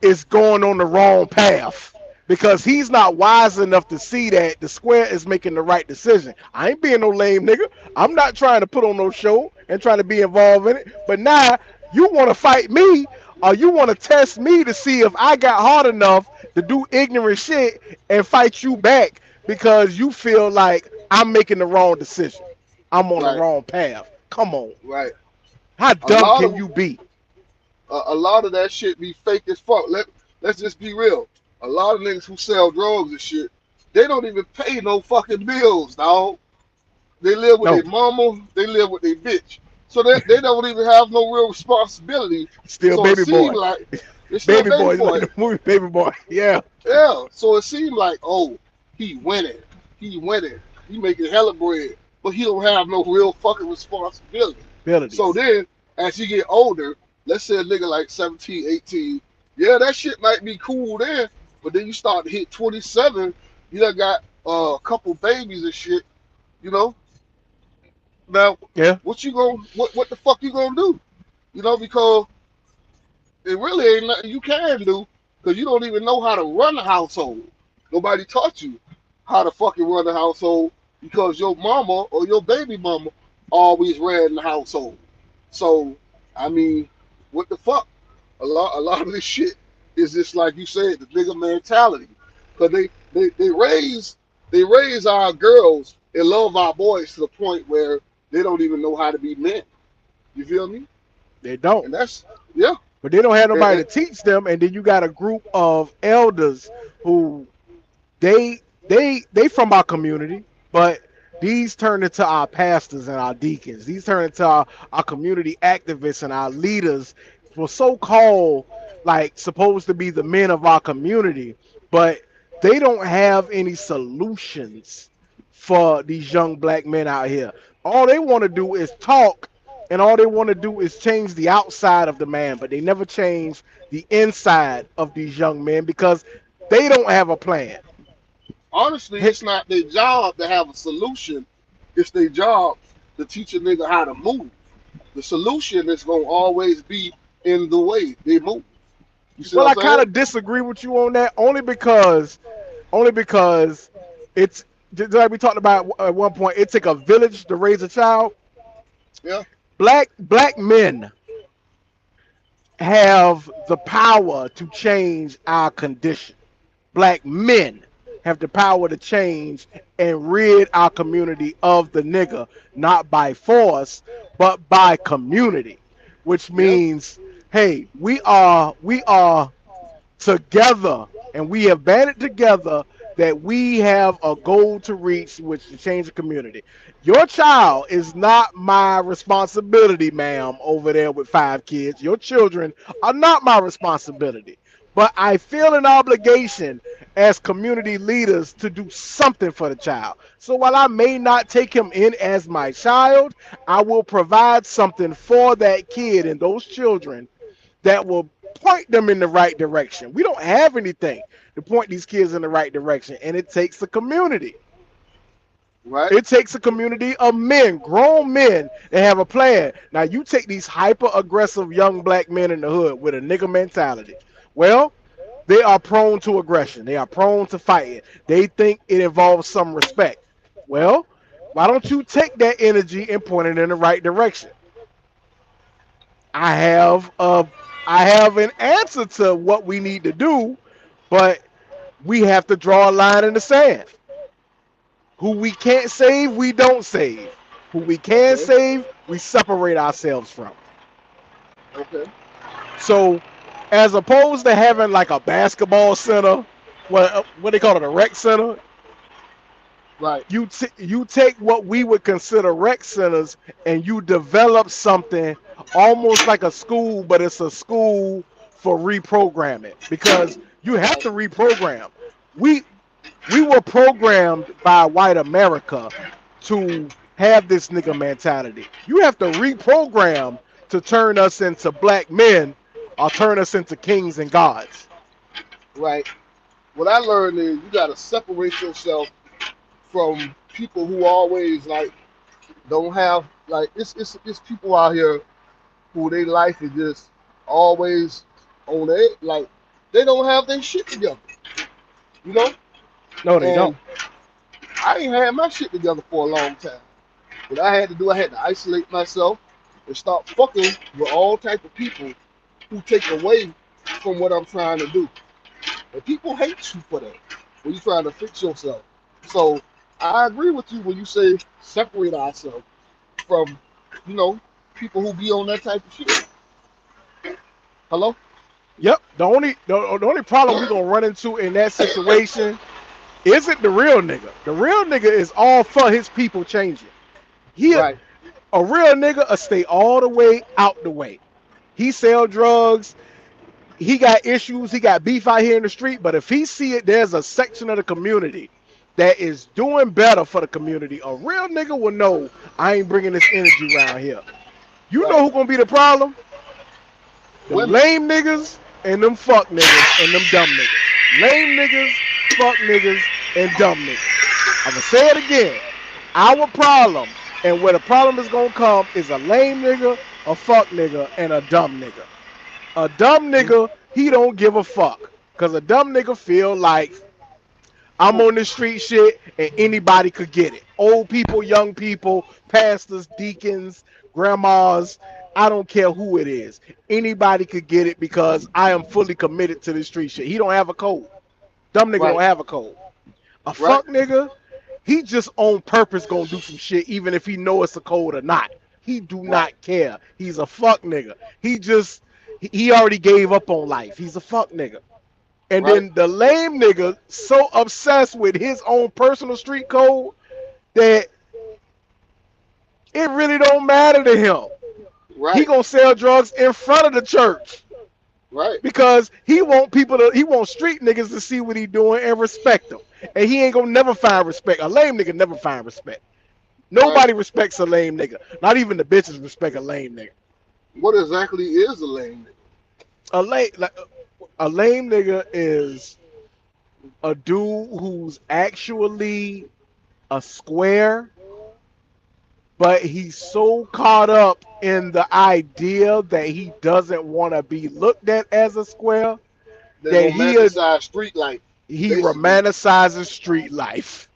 S2: is going on the wrong path because he's not wise enough to see that the square is making the right decision. I ain't being no lame nigga. I'm not trying to put on no show and trying to be involved in it. But now you want to fight me or you want to test me to see if I got hard enough to do ignorant shit and fight you back because you feel like I'm making the wrong decision. I'm on the
S1: Right,
S2: wrong path. Come on.
S1: right.
S2: How
S1: A
S2: dumb
S1: lot
S2: can
S1: of
S2: you be?
S1: A lot of that shit be fake as fuck. Let's just be real. A lot of niggas who sell drugs and shit, they don't even pay no fucking bills, dog. They live with their
S2: No,
S1: mama, they live with their bitch. So they don't even have no real responsibility.
S2: still
S1: So it
S2: baby boy.
S1: seemed like it's still
S2: Baby
S1: baby
S2: boy, like
S1: boy.
S2: the movie Baby Boy. Yeah,
S1: Yeah. So it seemed like, oh, he winning. He winning. He making hella bread. But he don't have no real fucking responsibility. So
S2: abilities.
S1: then, as you get older, let's say a nigga like 17, 18, yeah, that shit might be cool then, but then you start to hit 27, you done got a couple babies and shit, you know? Now,
S2: Yeah,
S1: what the fuck you gonna do? You know, because it really ain't nothing you can do, because you don't even know how to run a household. Nobody taught you how to fucking run a household because your mama or your baby mama always ran the household. So, I mean, what the fuck? A lot of this shit is just like you said, the nigga mentality. Cause they raise our girls and love our boys to the point where they don't even know how to be men. You feel me?
S2: they don't.
S1: And that's yeah.
S2: But they don't have
S1: And,
S2: nobody to teach them, and then you got a group of elders who they from our community, but these turn into our pastors and our deacons. These turn into our community activists and our leaders for so-called like supposed to be the men of our community, but they don't have any solutions for these young black men out here. All they want to do is talk, and all they want to do is change the outside of the man, but they never change the inside of these young men because they don't have a plan.
S1: honestly, it's not their job to have a solution. It's their job to teach a nigga how to move. The solution is gonna always be in the way they move. You see
S2: Well,
S1: what
S2: I
S1: I'm
S2: kind
S1: saying?
S2: of disagree with you on that, only because it's just like we talked about at one point. It take a village to raise a child.
S1: Yeah.
S2: Black men have the power to change our condition. Black men have the power to change and rid our community of the nigger, not by force, but by community, which
S1: Yeah.
S2: means, hey, we are together, and we have banded together that we have a goal to reach, which is to change the community. Your child is not my responsibility, ma'am, over there with 5 kids. Your children are not my responsibility. But I feel an obligation as community leaders to do something for the child. So while I may not take him in as my child, I will provide something for that kid and those children that will point them in the right direction. We don't have anything to point these kids in the right direction, and it takes a community.
S1: Right.
S2: It takes a community of men, grown men, that have a plan. Now, you take these hyper aggressive young black men in the hood with a nigga mentality. Well, they are prone to aggression. They are prone to fighting. They think it involves some respect. Well, why don't you take that energy and point it in the right direction? I have a I have an answer to what we need to do, but we have to draw a line in the sand. Who we can't save, we don't save. Who we can
S1: Okay.
S2: save, we separate ourselves from.
S1: Okay.
S2: So, as opposed to having like a basketball center, what they call it, a rec center,
S1: Right.
S2: you take what we would consider rec centers and you develop something almost like a school, but it's a school for reprogramming because you have to reprogram. We we were programmed by white America to have this nigga mentality. You have to reprogram to turn us into black men or turn us into kings and gods.
S1: Right. What I learned is you gotta separate yourself from people who always like don't have like it's people out here who their life is just always on it. Like they don't have their shit together. You know?
S2: No, they don't.
S1: And I ain't had my shit together for a long time. What I had to do, I had to isolate myself and start fucking with all type of people who take away from what I'm trying to do. And people hate you for that when you're trying to fix yourself. So I agree with you when you say separate ourselves from, you know, people who be on that type of shit. Hello?
S2: Yep. The only problem we're gonna run into in that situation isn't the real nigga. The real nigga is all for his people changing. He
S1: Right,
S2: a real nigga stay all the way out the way. He sell drugs. He got issues. He got beef out here in the street. But if he see it, there's a section of the community that is doing better for the community. A real nigga will know I ain't bringing this energy around here. You know
S1: right.
S2: who gonna be the problem? Them
S1: Women.
S2: lame niggas and them fuck niggas and them dumb niggas. Lame niggas, fuck niggas, and dumb niggas. I'm gonna say it again. Our problem and where the problem is gonna come is a lame nigga, a fuck nigga, and a dumb nigga. A dumb nigga, he don't give a fuck. Cause a dumb nigga feel like I'm on this street shit and anybody could get it. Old people, young people, pastors, deacons, grandmas, I don't care who it is. Anybody could get it because I am fully committed to this street shit. He don't have a code. Dumb nigga don't
S1: Right,
S2: have a code. A
S1: right,
S2: fuck nigga, he just on purpose gonna do some shit even if he know it's a code or not. He do
S1: right,
S2: not care. He's a fuck nigga. He already gave up on life. He's a fuck nigga. And
S1: right,
S2: then the lame nigga so obsessed with his own personal street code that it really don't matter to him. He
S1: right,
S2: gonna sell drugs in front of the church
S1: right.
S2: because he want street niggas to see what he doing and respect him. And he ain't gonna never find respect. A lame nigga never find respect.
S1: Right.
S2: Nobody respects a lame nigga. Not even the bitches respect a lame nigga.
S1: What exactly is a lame nigga?
S2: A lame like a lame nigga is a dude who's actually a square, but he's so caught up in the idea that he doesn't want to be looked at as a square
S1: They
S2: that
S1: romanticize street life,
S2: he
S1: basically.
S2: romanticizes street life.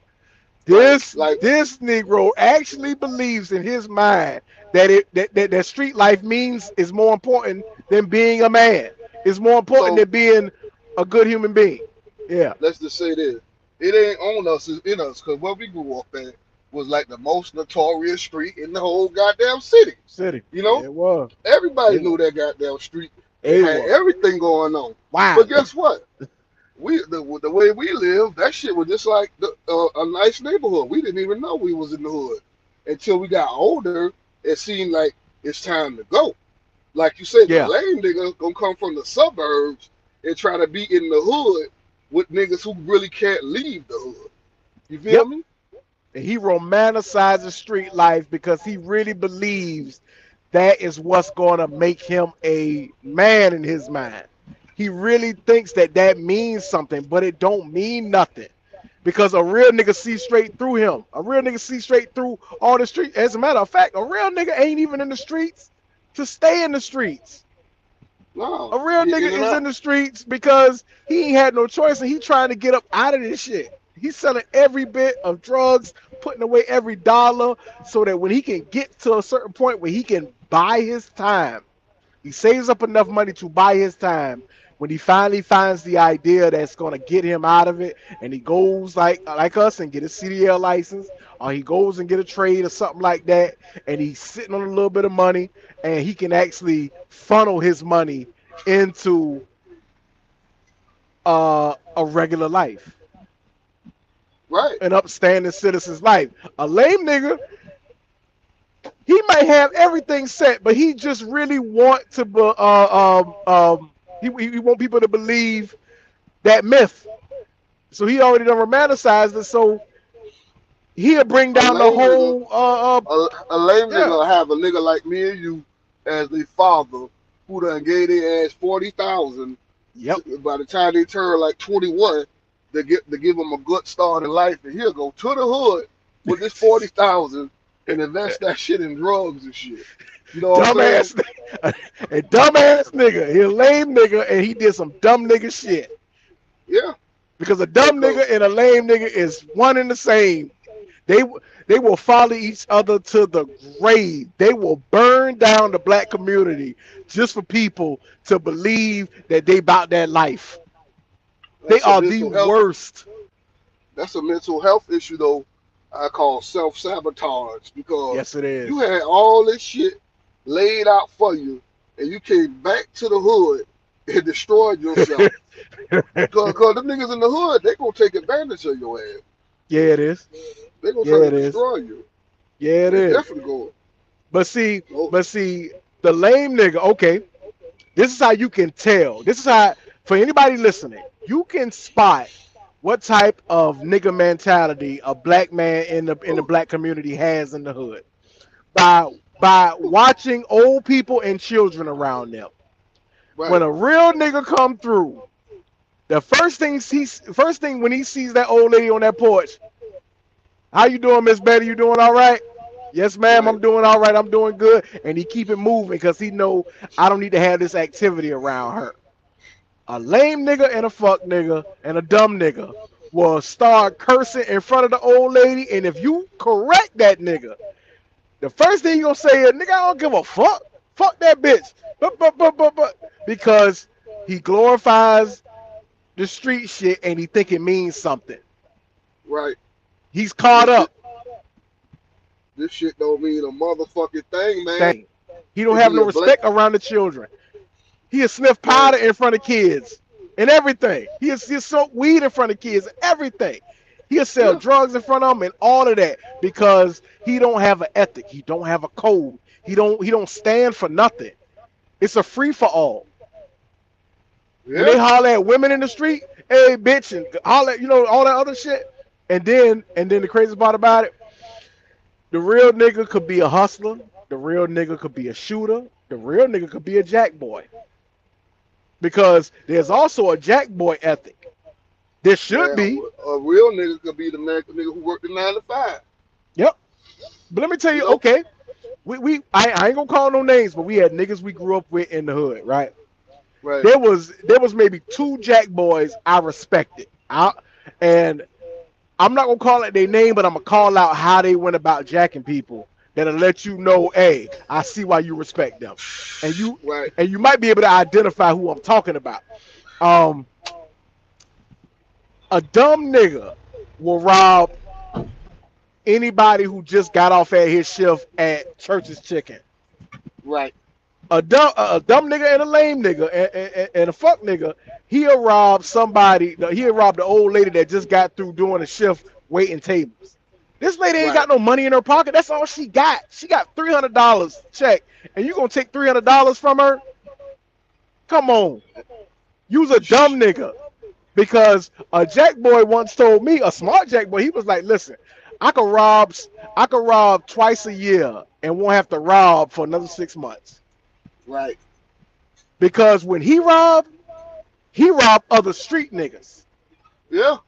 S1: Right.
S2: This
S1: Like,
S2: this Negro actually believes in his mind that that street life means is more important than being a man. It's more important
S1: so
S2: than being a good human being. Yeah,
S1: let's just say this. It ain't on us, it's in us, because where we grew up at was like the most notorious street in the whole goddamn city.
S2: city.
S1: You know?
S2: It was.
S1: Everybody
S2: It
S1: knew
S2: was.
S1: that goddamn street. It
S2: It
S1: had
S2: was.
S1: everything going on. But
S2: Wow.
S1: guess what? The way we lived, that shit was just like a nice neighborhood. We didn't even know we was in the hood until we got older. It seemed like it's time to go. Like you said, the
S2: Yeah.
S1: lame nigga gonna come from the suburbs and try to be in the hood with niggas who really can't leave the hood. You feel
S2: Yep.
S1: me?
S2: And he romanticizes street life because he really believes that is what's going to make him a man in his mind. He really thinks that that means something, but it don't mean nothing because a real nigga see straight through him. A real nigga see straight through all the street. As a matter of fact, a real nigga ain't even in the streets to stay in the streets.
S1: No,
S2: A real
S1: get
S2: nigga
S1: in and
S2: is in
S1: out.
S2: the streets because he ain't had no choice and he trying to get up out of this shit. He's selling every bit of drugs, putting away every dollar so that when he can get to a certain point where he can buy his time, he saves up enough money to buy his time. When he finally finds the idea that's going to get him out of it, and he goes like us and get a CDL license, or he goes and get a trade or something like that, and he's sitting on a little bit of money, and he can actually funnel his money into a regular life,
S1: Right.
S2: an upstanding citizen's life. A lame nigga, he might have everything set, but he just really want to he want people to believe that myth. So he already done romanticized it. So he'll bring
S1: A
S2: down the
S1: lame nigga,
S2: whole
S1: a lame nigga
S2: yeah.
S1: will have a nigga like me and you as the father who done gave their ass 40,000
S2: Yep.
S1: by the time they turn like 21 to give them a good start in life, and he'll go to the hood with this 40,000 and invest that shit in drugs and shit. You know what I'm saying?
S2: Dumbass a dumbass nigga. He a lame nigga and he did some dumb nigga shit.
S1: Yeah,
S2: Because a dumb
S1: because
S2: nigga and a lame nigga is one and the same. They they will follow each other to the grave. They will burn down the black community just for people to believe that they about that life. They
S1: that's a
S2: are the
S1: mental health
S2: worst.
S1: that's a mental health issue though. I call self sabotage because
S2: Yes, it
S1: you
S2: is.
S1: had all this shit laid out for you, and you came back to the hood and destroyed yourself. Cause them niggas in the hood, they gonna take advantage of your ass.
S2: Yeah, it is.
S1: They gonna
S2: Yeah,
S1: try to
S2: it is.
S1: destroy you.
S2: Yeah, it
S1: They
S2: is.
S1: definitely going.
S2: But see,
S1: Oh,
S2: but see, the lame nigga. Okay, this is how you can tell. This is how, for anybody listening, you can spot what type of nigga mentality a black man in the
S1: oh,
S2: black community has in the hood by watching old people and children around them. When
S1: right.
S2: a real nigga come through, the first thing when he sees that old lady on that porch, how you doing, Miss Betty? You doing all right? Yes, ma'am.
S1: Right.
S2: I'm doing all right. I'm doing good. And he keep it moving because he know I don't need to have this activity around her. A lame nigga and a fuck nigga and a dumb nigga will start cursing in front of the old lady. And if you correct that nigga, the first thing you gonna say is, nigga, I don't give a fuck. Fuck that bitch. But. Because he glorifies the street shit and he think it means something.
S1: Right.
S2: He's caught
S1: This shit
S2: up.
S1: this shit don't mean a motherfucking thing, man.
S2: Thing. He don't
S1: It
S2: have
S1: be
S2: no
S1: a black
S2: respect around the children. He'll sniff
S1: man.
S2: powder in front of kids and everything. He'll smoke weed in front of kids, everything. He'll sell
S1: Yeah.
S2: drugs in front of them and all of that because he don't have an ethic. He don't have a code. He don't stand for nothing. It's a free for all. When
S1: Yeah.
S2: they holler at women in the street, hey bitch, and holler at, all that other shit. And then the crazy part about it, the real nigga could be a hustler. The real nigga could be a shooter. The real nigga could be a jack boy. Because there's also a jack boy ethic. There should
S1: Man,
S2: be.
S1: a real nigga could be the nigga who worked the 9 to 5.
S2: Yep. But let me tell
S1: You
S2: you,
S1: know?
S2: okay, I ain't gonna call no names, but we had niggas we grew up with in the hood, right?
S1: Right.
S2: There was maybe two jack boys I respected. And I'm not gonna call it their name, but I'm gonna call out how they went about jacking people that'll let you know, hey, I see why you respect them. And you
S1: Right.
S2: and you might be able to identify who I'm talking about. Um, a dumb nigga will rob anybody who just got off at his shift at Church's Chicken.
S1: Right.
S2: A dumb nigga and a lame nigga and a fuck nigga, he'll rob somebody. He'll rob the old lady that just got through doing a shift waiting tables. This lady ain't
S1: Right.
S2: got no money in her pocket. That's all she got. She got $300 check, and you gonna take $300 from her? Come on, you's a dumb nigga. Because a jack boy once told me, a smart jack boy, he was like, "Listen, I could rob, I could rob twice a year and won't have to rob for another 6 months."
S1: Right.
S2: Because when he robbed other street niggas.
S1: Yeah.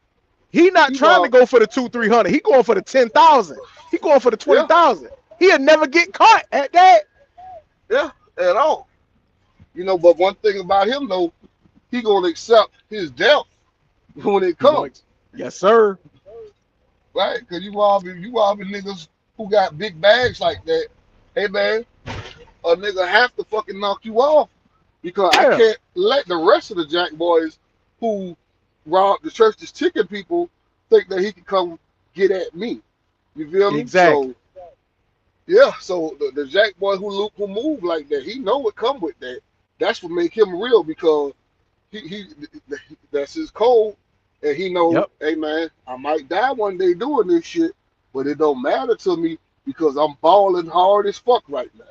S2: He not
S1: He
S2: trying to
S1: robbed.
S2: go for the 200-300. He going for the 10,000. He going for the
S1: Yeah.
S2: 20,000. He'll never get caught at that.
S1: Yeah. At all. But one thing about him though, he gonna accept his death when it
S2: He going,
S1: comes.
S2: yes sir.
S1: Right? Because you robbing niggas who got big bags like that. Hey man, a nigga have to fucking knock you off because I
S2: Yeah,
S1: can't let the rest of the jack boys who robbed the church's chicken people think that he can come get at me. You feel me?
S2: exactly.
S1: So yeah, so the jack boy who move like that, he know what come with that. That's what make him real because he that's his code, and he know,
S2: Yep.
S1: hey man, I might die one day doing this shit, but it don't matter to me because I'm balling hard as fuck right now.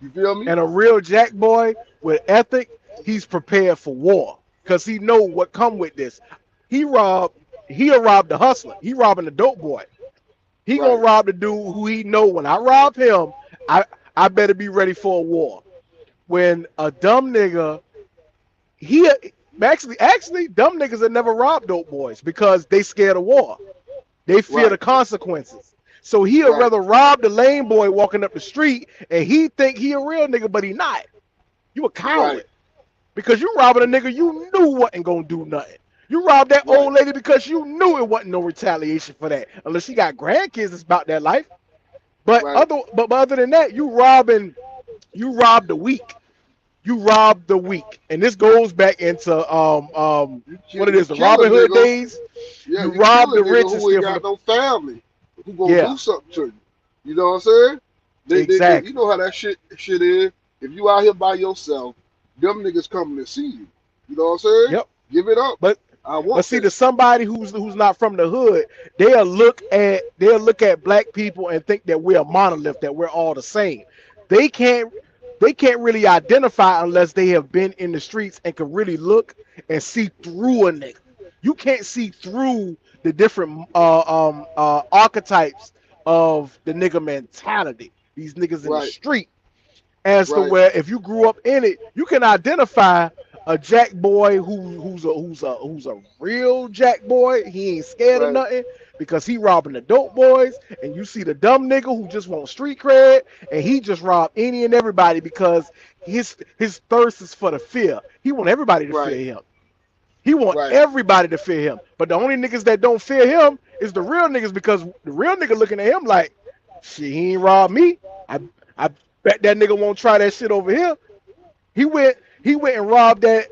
S1: You feel me?
S2: And a real jack boy with ethic, he's prepared for war because he know what come with this. He robbed. He'll rob the hustler. He robbing the dope boy. He gonna
S1: Right,
S2: rob the dude who he know when I rob him, I I better be ready for a war. When a dumb nigga, he actually dumb niggas that never rob dope boys because they scared of war. They fear
S1: right,
S2: the consequences. So he'll
S1: right,
S2: rather rob the lame boy walking up the street and he think he a real nigga, but he not. You a
S1: right,
S2: coward because you robbing a nigga you knew wasn't gonna do nothing. You robbed that
S1: right,
S2: old lady because you knew it wasn't no retaliation for that, unless she got grandkids that's about that life. But
S1: right.
S2: other than that, you rob the weak. You rob the weak, and this goes back into what it
S1: You
S2: is, the
S1: kill a
S2: Robin Hood
S1: nigga.
S2: days.
S1: Yeah,
S2: You
S1: you kill
S2: rob
S1: a
S2: the
S1: nigga
S2: rich and
S1: who ain't
S2: steal from the
S1: got no family, who gonna
S2: yeah,
S1: do something to you. You know what I'm saying? They
S2: exactly.
S1: you know how that shit is. If you out here by yourself, them niggas coming to see you. You know what I'm saying?
S2: Yep.
S1: Give it up.
S2: But
S1: I
S2: but
S1: want
S2: see, to
S1: that.
S2: somebody who's not from the hood, they'll look at black people and think that we're a monolith, that we're all the same. They can't they can't really identify unless they have been in the streets and can really look and see through a nigga. You can't see through the different archetypes of the nigga mentality. These niggas in the
S1: Right,
S2: street, as to
S1: right,
S2: where if you grew up in it, you can identify a jack boy who's a real jack boy. He ain't scared of
S1: right,
S2: nothing because he robbing the dope boys, and you see the dumb nigga who just wants street cred, and he just rob any and everybody because his thirst is for the fear. He want everybody to
S1: right,
S2: fear him. He want
S1: right,
S2: everybody to fear him. But the only niggas that don't fear him is the real niggas because the real nigga looking at him like, shit, he ain't robbed me. I bet that nigga won't try that shit over here. He went and robbed that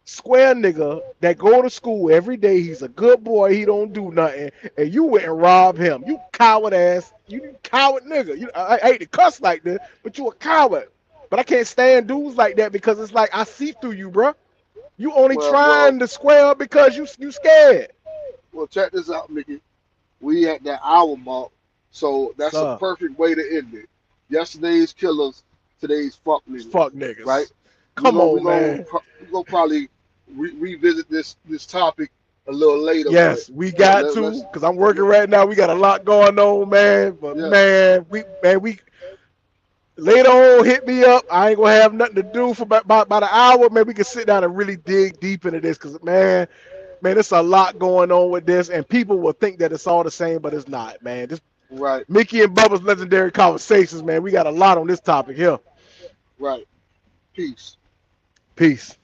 S2: square nigga that go to school every day. He's a good boy. He don't do nothing. And you went and robbed him. You coward ass. You coward nigga. I hate to cuss like this, but you a coward. But I can't stand dudes like that because it's like I see through you, bro. You only
S1: well, well,
S2: trying to square up because you scared.
S1: well, check this out, Mickey. We at that hour mark, so that's a
S2: Sir,
S1: perfect way to end it. Yesterday's killers, today's fuck niggas,
S2: fuck
S1: right?
S2: niggas.
S1: We're
S2: Come
S1: gonna we're
S2: on,
S1: gonna
S2: man.
S1: we're gonna probably revisit this topic a little later, but
S2: Yes, we got
S1: let's
S2: to, because I'm working right now. We got a lot going on, man. But
S1: yeah,
S2: man, we later on hit me up. I ain't gonna have nothing to do for about an hour. Man, we can sit down and really dig deep into this because man, there's a lot going on with this, and people will think that it's all the same, but it's not, man. This
S1: right,
S2: Mickey and Bubba's legendary conversations, man. We got a lot on this topic here.
S1: right. Peace.
S2: Peace.